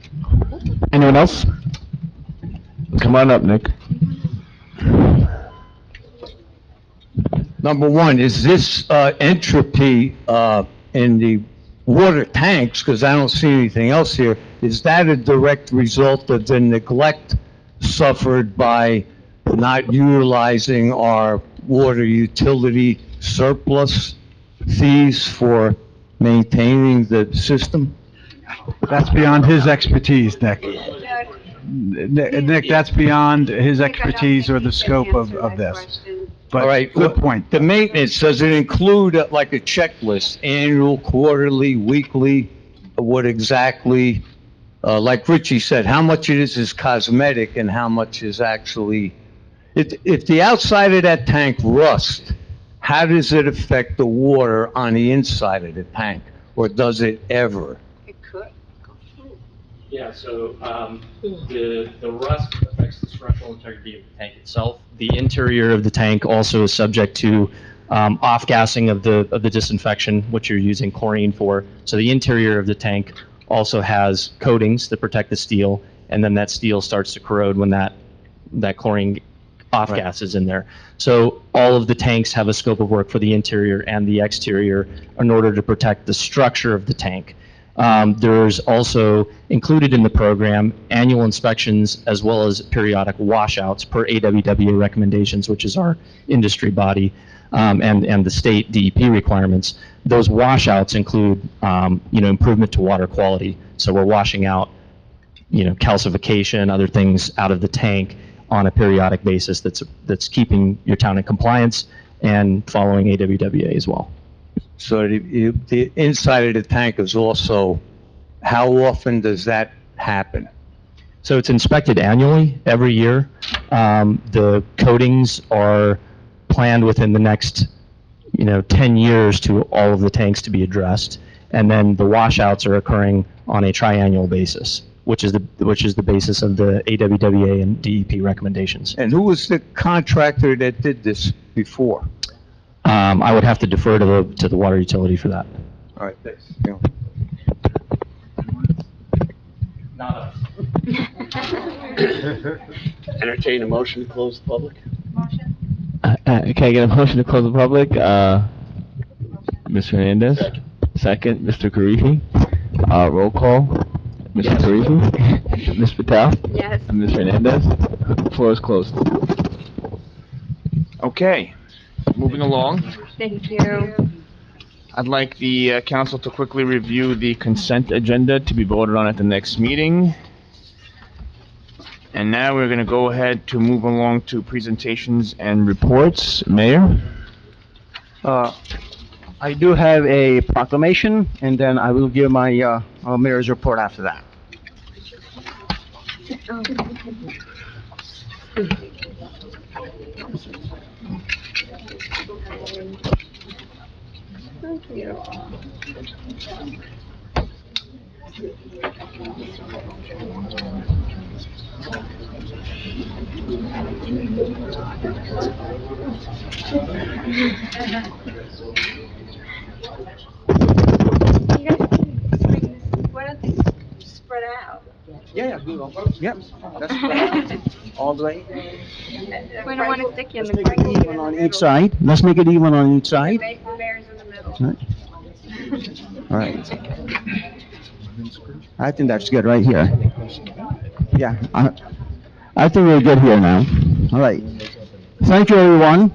Anyone else? Come on up, Nick. Number one, is this entropy in the water tanks, because I don't see anything else here, is that a direct result of the neglect suffered by not utilizing our water utility surplus fees for maintaining the system? That's beyond his expertise, Nick. Nick, that's beyond his expertise or the scope of this. All But right, good point. The maintenance, does it include like a checklist, annual, quarterly, weekly? What exactly, like Richie said, how much of this is cosmetic and how much is actually, if the outside of that tank rusts, how does it affect the water on the inside of the tank? Or does it ever? It could. Yeah, so the rust affects the structural integrity of the tank itself. The interior of the tank also is subject to off-gassing of the disinfection, which you're using chlorine for. So the interior of the tank also has coatings that protect the steel, and then that steel starts to corrode when that chlorine off-gas is in there. So all of the tanks have a scope of work for the interior and the exterior in order to protect the structure of the tank. There's also included in the program annual inspections as well as periodic washouts per AWWA recommendations, which is our industry body, and the state DEP requirements. Those washouts include, improvement to water quality. So we're washing out, calcification, other things out of the tank on a periodic basis that's keeping your town in compliance and following AWWA as well. So the inside of the tank is also, how often does that happen? So it's inspected annually, every year. The coatings are planned within the next, 10 years to all of the tanks to be addressed. And then the washouts are occurring on a triannual basis, which is the basis of the AWWA and DEP recommendations. And who was the contractor that did this before? I would have to defer to the water utility for that. All right, thanks. Not us. Entertain a motion to close the public? Can I get a motion to close the public? Mr. Hernandez? Second, Mr. Karifi? Roll call? Mr. Karifi? Ms. Patel? Yes. And Ms. Hernandez? Floor is closed. Okay, moving along. Thank you. I'd like the council to quickly review the consent agenda to be voted on at the next meeting. And now we're going to go ahead to move along to presentations and reports. Mayor? I do have a proclamation, and then I will give my mayor's report after that. Thank you. Why don't they spread out? Yeah, yep, that's right. All the way. We don't want to stick you in the Make it even green. on each side. Let's make it even on each side. Bears in the middle. All right. I think that's good right here. Yeah, I think we're good here now. All right. Thank you, everyone.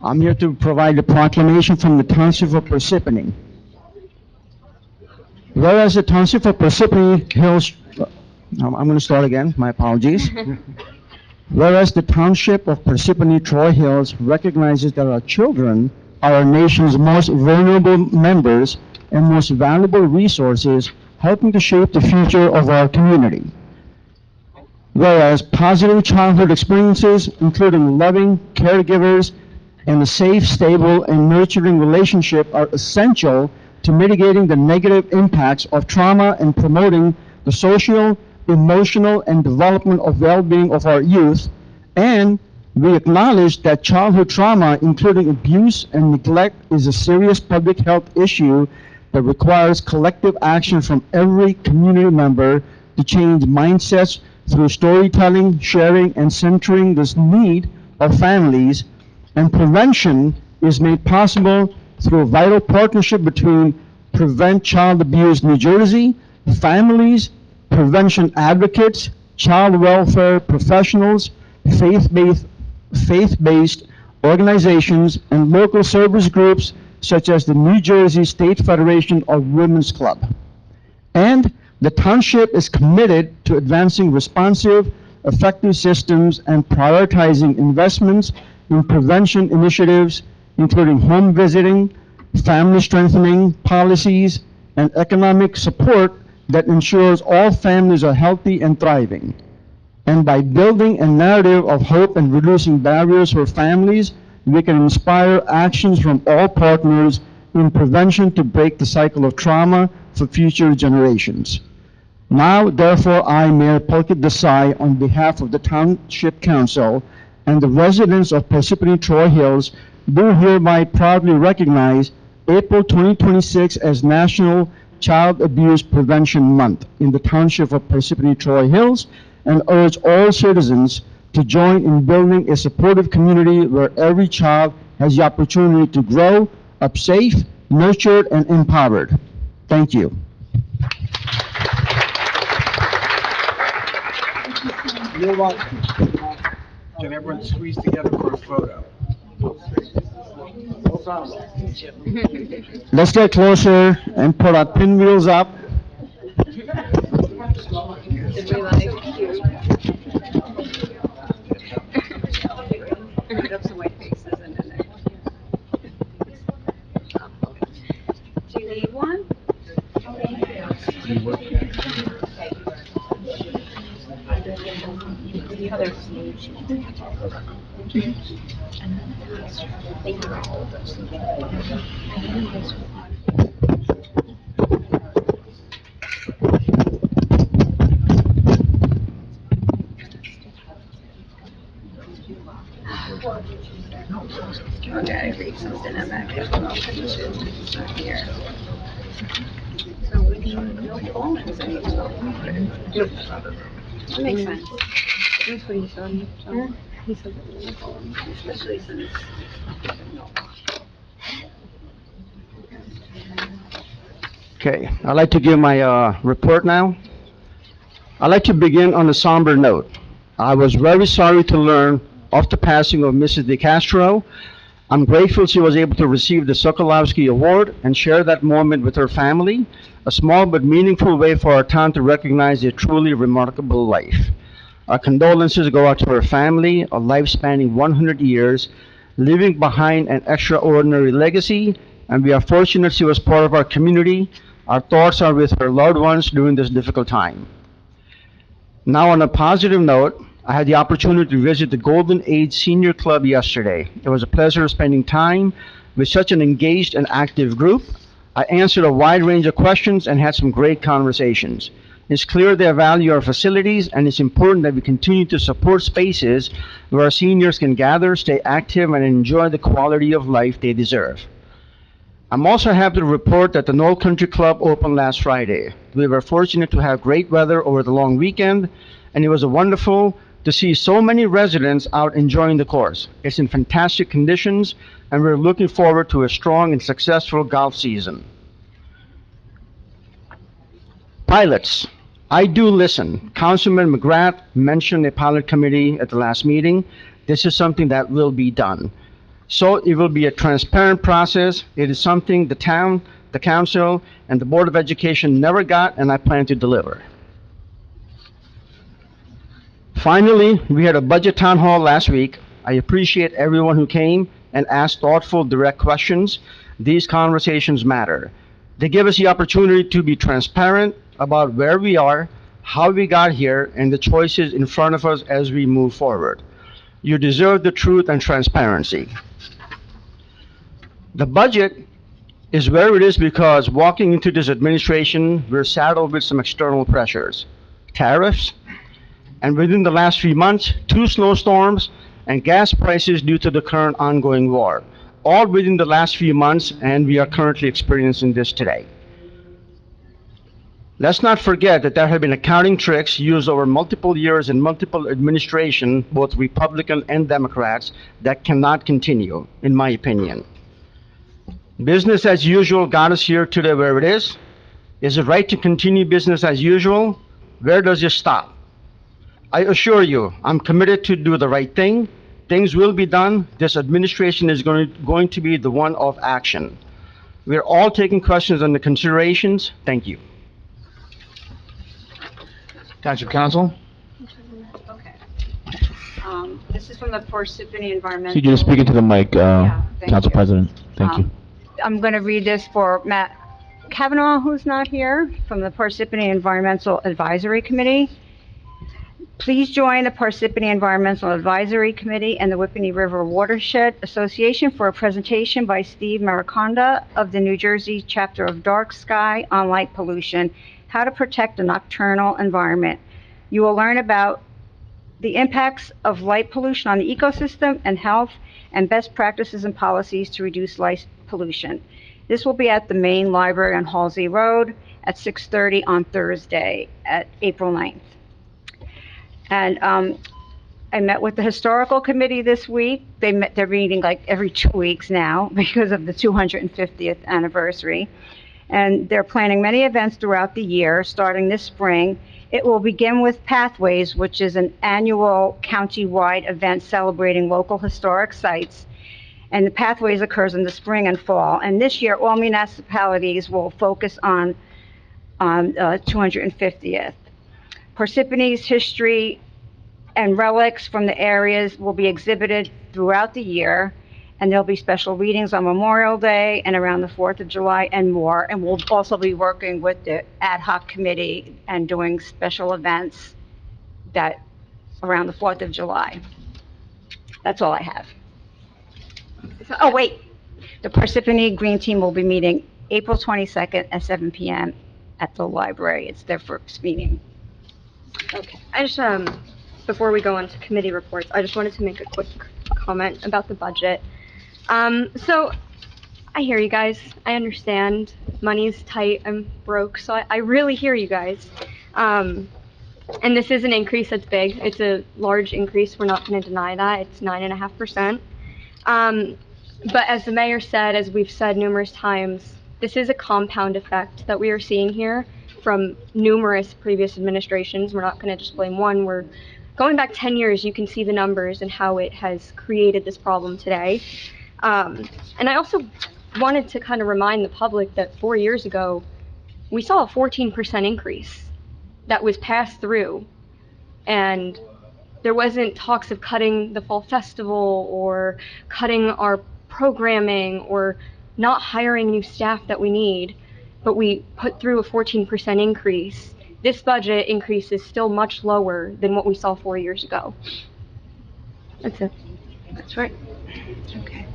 I'm here to provide a proclamation from the Township of Parsippany. Whereas the Township of Parsippany Hills, I'm going to start again, my apologies. Whereas the Township of Parsippany-Troy Hills recognizes that our children are our nation's most vulnerable members and most valuable resources, helping to shape the future of our community. Whereas positive childhood experiences, including loving caregivers and a safe, stable, and nurturing relationship, are essential to mitigating the negative impacts of trauma and promoting the social, emotional, and development of well-being of our youth. And we acknowledge that childhood trauma, including abuse and neglect, is a serious public health issue that requires collective action from every community member to change mindsets through storytelling, sharing, and centering this need of families. And prevention is made possible through a vital partnership between Prevent Child Abuse New Jersey, families, prevention advocates, child welfare professionals, faith-based organizations, and local service groups such as the New Jersey State Federation of Women's Club. And the township is committed to advancing responsive, effective systems and prioritizing investments in prevention initiatives, including home visiting, family strengthening policies, and economic support that ensures all families are healthy and thriving. And by building a narrative of hope and reducing barriers for families, we can inspire actions from all partners in prevention to break the cycle of trauma for future generations. Now, therefore, I, Mayor Pulkit Desai, on behalf of the Township Council and the residents of Parsippany-Troy Hills, do hereby proudly recognize April 2026 as National Child Abuse Prevention Month in the Township of Parsippany-Troy Hills, and urge all citizens to join in building a supportive community where every child has the opportunity to grow up safe, nurtured, and empowered. Thank you. You're welcome. Can everyone squeeze together for a photo? Let's get closer and put our pinwheels up. Do you need one? Okay, read something in that here. So we can, no phones anymore. That makes sense. That's what he said. He said that no phones, especially since. Okay, I'd like to give my report now. I'd like to begin on a somber note. I was very sorry to learn of the passing of Mrs. DeCastro. I'm grateful she was able to receive the Sokolowski Award and share that moment with her family, a small but meaningful way for our town to recognize a truly remarkable life. Our condolences go out to her family, a life spanning 100 years, leaving behind an extraordinary legacy, and we are fortunate she was part of our community. Our thoughts are with her loved ones during this difficult time. Now, on a positive note, I had the opportunity to visit the Golden Age Senior Club yesterday. It was a pleasure spending time with such an engaged and active group. I answered a wide range of questions and had some great conversations. It's clear they value our facilities, and it's important that we continue to support spaces where our seniors can gather, stay active, and enjoy the quality of life they deserve. I'm also happy to report that the Knoll Country Club opened last Friday. We were fortunate to have great weather over the long weekend, and it was wonderful to see so many residents out enjoying the course. It's in fantastic conditions, and we're looking forward to a strong and successful golf season. Pilots. I do listen. Councilman McGrath mentioned a pilot committee at the last meeting. This is something that will be done. So it will be a transparent process. It is something the town, the council, and the Board of Education never got, and I plan to deliver. Finally, we had a budget town hall last week. I appreciate everyone who came and asked thoughtful, direct questions. These conversations matter. They give us the opportunity to be transparent about where we are, how we got here, and the choices in front of us as we move forward. You deserve the truth and transparency. The budget is where it is because walking into this administration, we're saddled with some external pressures. Tariffs, and within the last 3 months, 2 snowstorms and gas prices due to the current ongoing war. All within the last few months, and we are currently experiencing this today. Let's not forget that there have been accounting tricks used over multiple years in multiple administrations, both Republican and Democrats, that cannot continue, in my opinion. Business as usual got us here today where it is. Is it right to continue business as usual? Where does it stop? I assure you, I'm committed to do the right thing. Things will be done. This administration is going to be the one of action. We're all taking questions under considerations. Thank you. Township Council? Okay. This is from the Parsippany Environmental. Could you just speak into the mic, Council President? Thank you. I'm going to read this for Matt Kavanaugh, who's not here, from the Parsippany Environmental Advisory Committee. Please join the Parsippany Environmental Advisory Committee and the Whippany River Watershed Association for a presentation by Steve Mariconda of the New Jersey chapter of Dark Sky on Light Pollution, How to Protect the Nocturnal Environment. You will learn about the impacts of light pollution on the ecosystem and health, and best practices and policies to reduce light pollution. This will be at the main library on Halsey Road at 6:30 on Thursday, at April 9th. And I met with the historical committee this week. They're meeting like every 2 weeks now because of the 250th anniversary. And they're planning many events throughout the year, starting this spring. It will begin with Pathways, which is an annual county-wide event celebrating local historic sites. And the Pathways occurs in the spring and fall. And this year, all municipalities will focus on 250th. Parsippany's history and relics from the areas will be exhibited throughout the year, and there'll be special readings on Memorial Day and around the 4th of July and more. And we'll also be working with the ad hoc committee and doing special events that around the 4th of July. That's all I have. Oh, wait. The Parsippany Green Team will be meeting April 22nd at 7 p.m. at the library. It's their first meeting. Okay. I just, before we go on to committee reports, I just wanted to make a quick comment about the budget. So I hear you guys. I understand money's tight. I'm broke. So I really hear you guys. And this is an increase that's big. It's a large increase. We're not going to deny that. It's 9.5%. But as the mayor said, as we've said numerous times, this is a compound effect that we are seeing here from numerous previous administrations. We're not going to just blame one. We're going back 10 years. You can see the numbers and how it has created this problem today. And I also wanted to kind of remind the public that 4 years ago, we saw a 14% increase that was passed through. And there wasn't talks of cutting the fall festival or cutting our programming or not hiring new staff that we need, but we put through a 14% increase. This budget increase is still much lower than what we saw 4 years ago. That's it. That's right. Okay.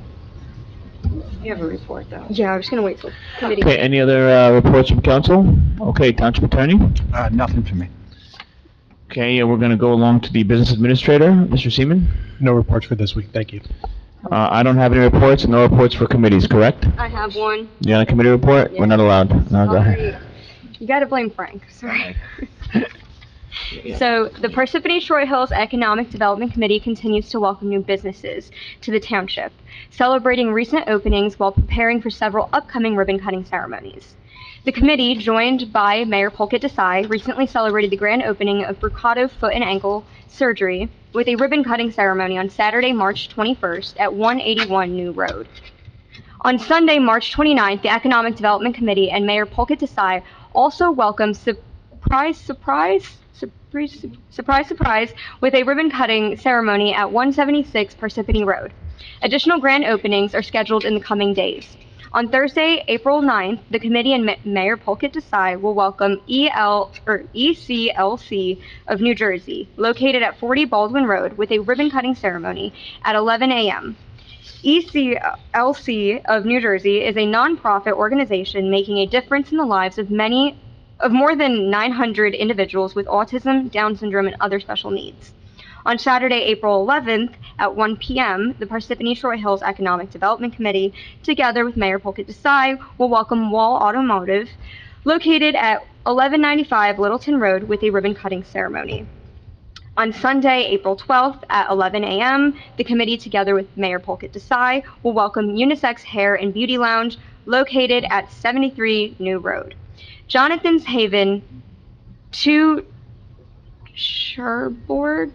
You have a report, though. Yeah, I'm just gonna wait till committee. Okay, any other reports from council? Okay, Township Attorney? Nothing for me. Okay, we're gonna go along to the Business Administrator, Mr. Seaman? No reports for this week, thank you. I don't have any reports, and no reports for committees, correct? I have one. You got a committee report? Yeah. We're not allowed. No, go ahead. You gotta blame Frank, sorry. So, the Parsippany-Troy Hills Economic Development Committee continues to welcome new businesses to the township, celebrating recent openings while preparing for several upcoming ribbon-cutting ceremonies. The committee, joined by Mayor Polkett Desai, recently celebrated the grand opening of Bricado Foot and Ankle Surgery with a ribbon-cutting ceremony on Saturday, March 21st at 181 New Road. On Sunday, March 29th, the Economic Development Committee and Mayor Polkett Desai also welcomed surprise with a ribbon-cutting ceremony at 176 Parsippany Road. Additional grand openings are scheduled in the coming days. On Thursday, April 9th, the committee and Mayor Polkett Desai will welcome ECLC of New Jersey, located at 40 Baldwin Road, with a ribbon-cutting ceremony at 11 a.m. ECLC of New Jersey is a nonprofit organization making a difference in the lives of more than 900 individuals with autism, Down syndrome, and other special needs. On Saturday, April 11th at 1 p.m., the Parsippany-Troy Hills Economic Development Committee, together with Mayor Polkett Desai, will welcome Wall Automotive, located at 1195 Littleton Road, with a ribbon-cutting ceremony. On Sunday, April 12th at 11 a.m., the committee, together with Mayor Polkett Desai, will welcome Unisex Hair and Beauty Lounge, located at 73 New Road. Jonathan's Haven to Cherbourg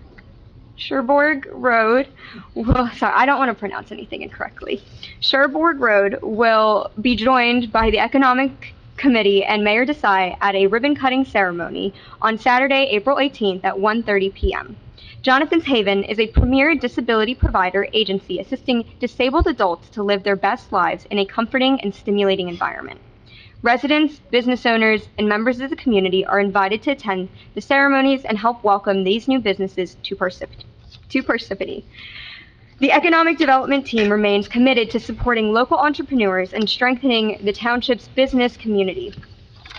Road, sorry, I don't want to pronounce anything incorrectly. Cherbourg Road will be joined by the Economic Committee and Mayor Desai at a ribbon-cutting ceremony on Saturday, April 18th at 1:30 p.m. Jonathan's Haven is a premier disability provider agency assisting disabled adults to live their best lives in a comforting and stimulating environment. Residents, business owners, and members of the community are invited to attend the ceremonies and help welcome these new businesses to Parsippany. The Economic Development Team remains committed to supporting local entrepreneurs and strengthening the township's business community.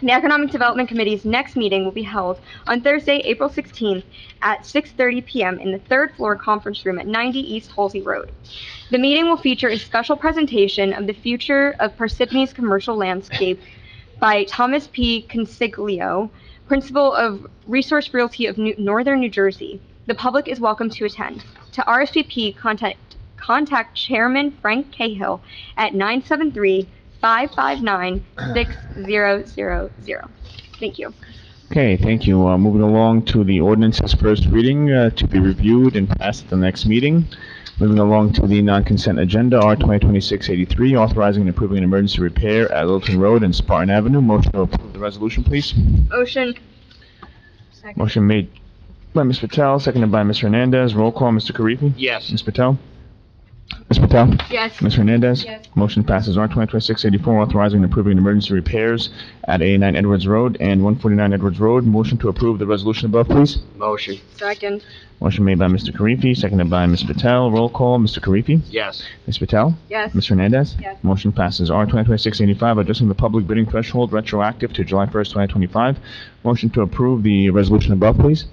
The Economic Development Committee's next meeting will be held on Thursday, April 16th at 6:30 p.m. in the third floor conference room at 90 East Halsey Road. The meeting will feature a special presentation of the future of Parsippany's commercial landscape by Thomas P. Consiglio, Principal of Resource Realty of Northern New Jersey. The public is welcome to attend. To RSVP, contact Chairman Frank Cahill at 973-559-6000. Thank you. Okay, thank you. Moving along to the ordinance's first reading to be reviewed and passed at the next meeting. Moving along to the non-consent agenda, R 2026-83, authorizing and approving an emergency repair at Littleton Road and Spartan Avenue. Motion to approve the resolution, please. Motion. Second. Motion made by Ms. Patel, seconded by Ms. Hernandez. Roll call, Mr. Karifi? Yes. Ms. Patel? Ms. Patel? Yes. Ms. Hernandez? Yes. Motion passes. R 2026-84, authorizing and approving emergency repairs at 89 Edwards Road and 149 Edwards Road. Motion to approve the resolution above, please. Motion. Second. Motion made by Mr. Karifi, seconded by Ms. Patel. Roll call, Mr. Karifi? Yes. Ms. Patel? Yes. Ms. Hernandez? Yes. Motion passes. R 2026-85, adjusting the public bidding threshold retroactive to July 1st, 2025. Motion to approve the resolution above, please.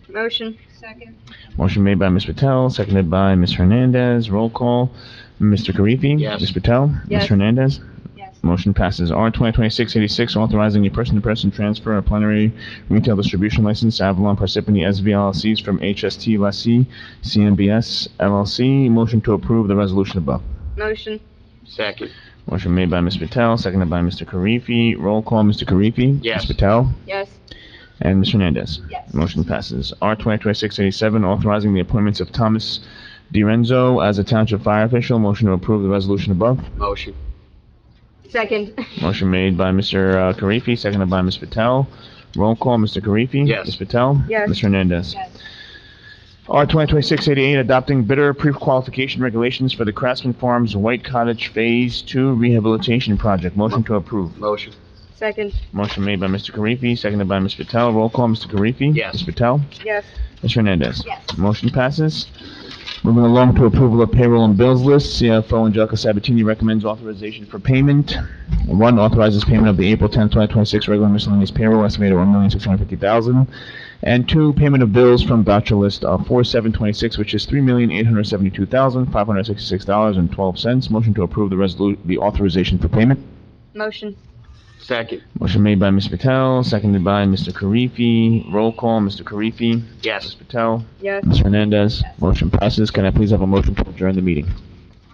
Motion. Second. Motion made by Ms. Patel, seconded by Ms. Hernandez. Roll call, Mr. Karifi? Yes. Ms. Patel? Yes. Ms. Hernandez? Yes. Motion passes. R 2026-86, authorizing a person-to-person transfer of plenary retail distribution license, Avalon Parsippany SV LLCs from HST Lessee, CMBS LLC. Motion to approve the resolution above. Motion. Second. Motion made by Ms. Patel, seconded by Mr. Karifi. Roll call, Mr. Karifi. Yes. Ms. Patel. Yes. And Ms. Hernandez. Yes. Motion passes. R 2026-87, authorizing the appointments of Thomas DiRenzo as a township fire official. Motion to approve the resolution above. Motion. Second. Motion made by Mr. Karifi, seconded by Ms. Patel. Roll call, Mr. Karifi. Yes. Ms. Patel. Yes. Ms. Hernandez. Yes. R 2026-88, adopting bidder pre-qualification regulations for the Craftsman Farms White Cottage Phase 2 Rehabilitation Project. Motion to approve. Motion. Second. Motion made by Mr. Karifi, seconded by Ms. Patel. Roll call, Mr. Karifi. Yes. Ms. Patel. Yes. Ms. Hernandez. Yes. Motion passes. Moving along to approval of payroll and bills list, CFO Angelica Sabatini recommends authorization for payment. 1, authorizes payment of the April 10, 2026 regular miscellaneous payroll estimated at $1,650,000. And 2, payment of bills from voucher list of 4726, which is $3,872,566.12. Motion to approve the authorization for payment. Motion. Second. Motion made by Ms. Patel, seconded by Mr. Karifi. Roll call, Mr. Karifi. Ms. Yes. Patel. Yes. Ms. Hernandez. Motion passes. Can I please have a motion to adjourn the meeting?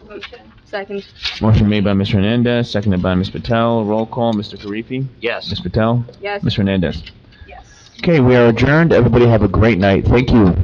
Motion. Second. Motion made by Ms. Hernandez, seconded by Ms. Patel. Roll call, Mr. Karifi. Yes. Ms. Patel. Yes. Ms. Hernandez. Yes. Okay, we are adjourned. Everybody have a great night. Thank you.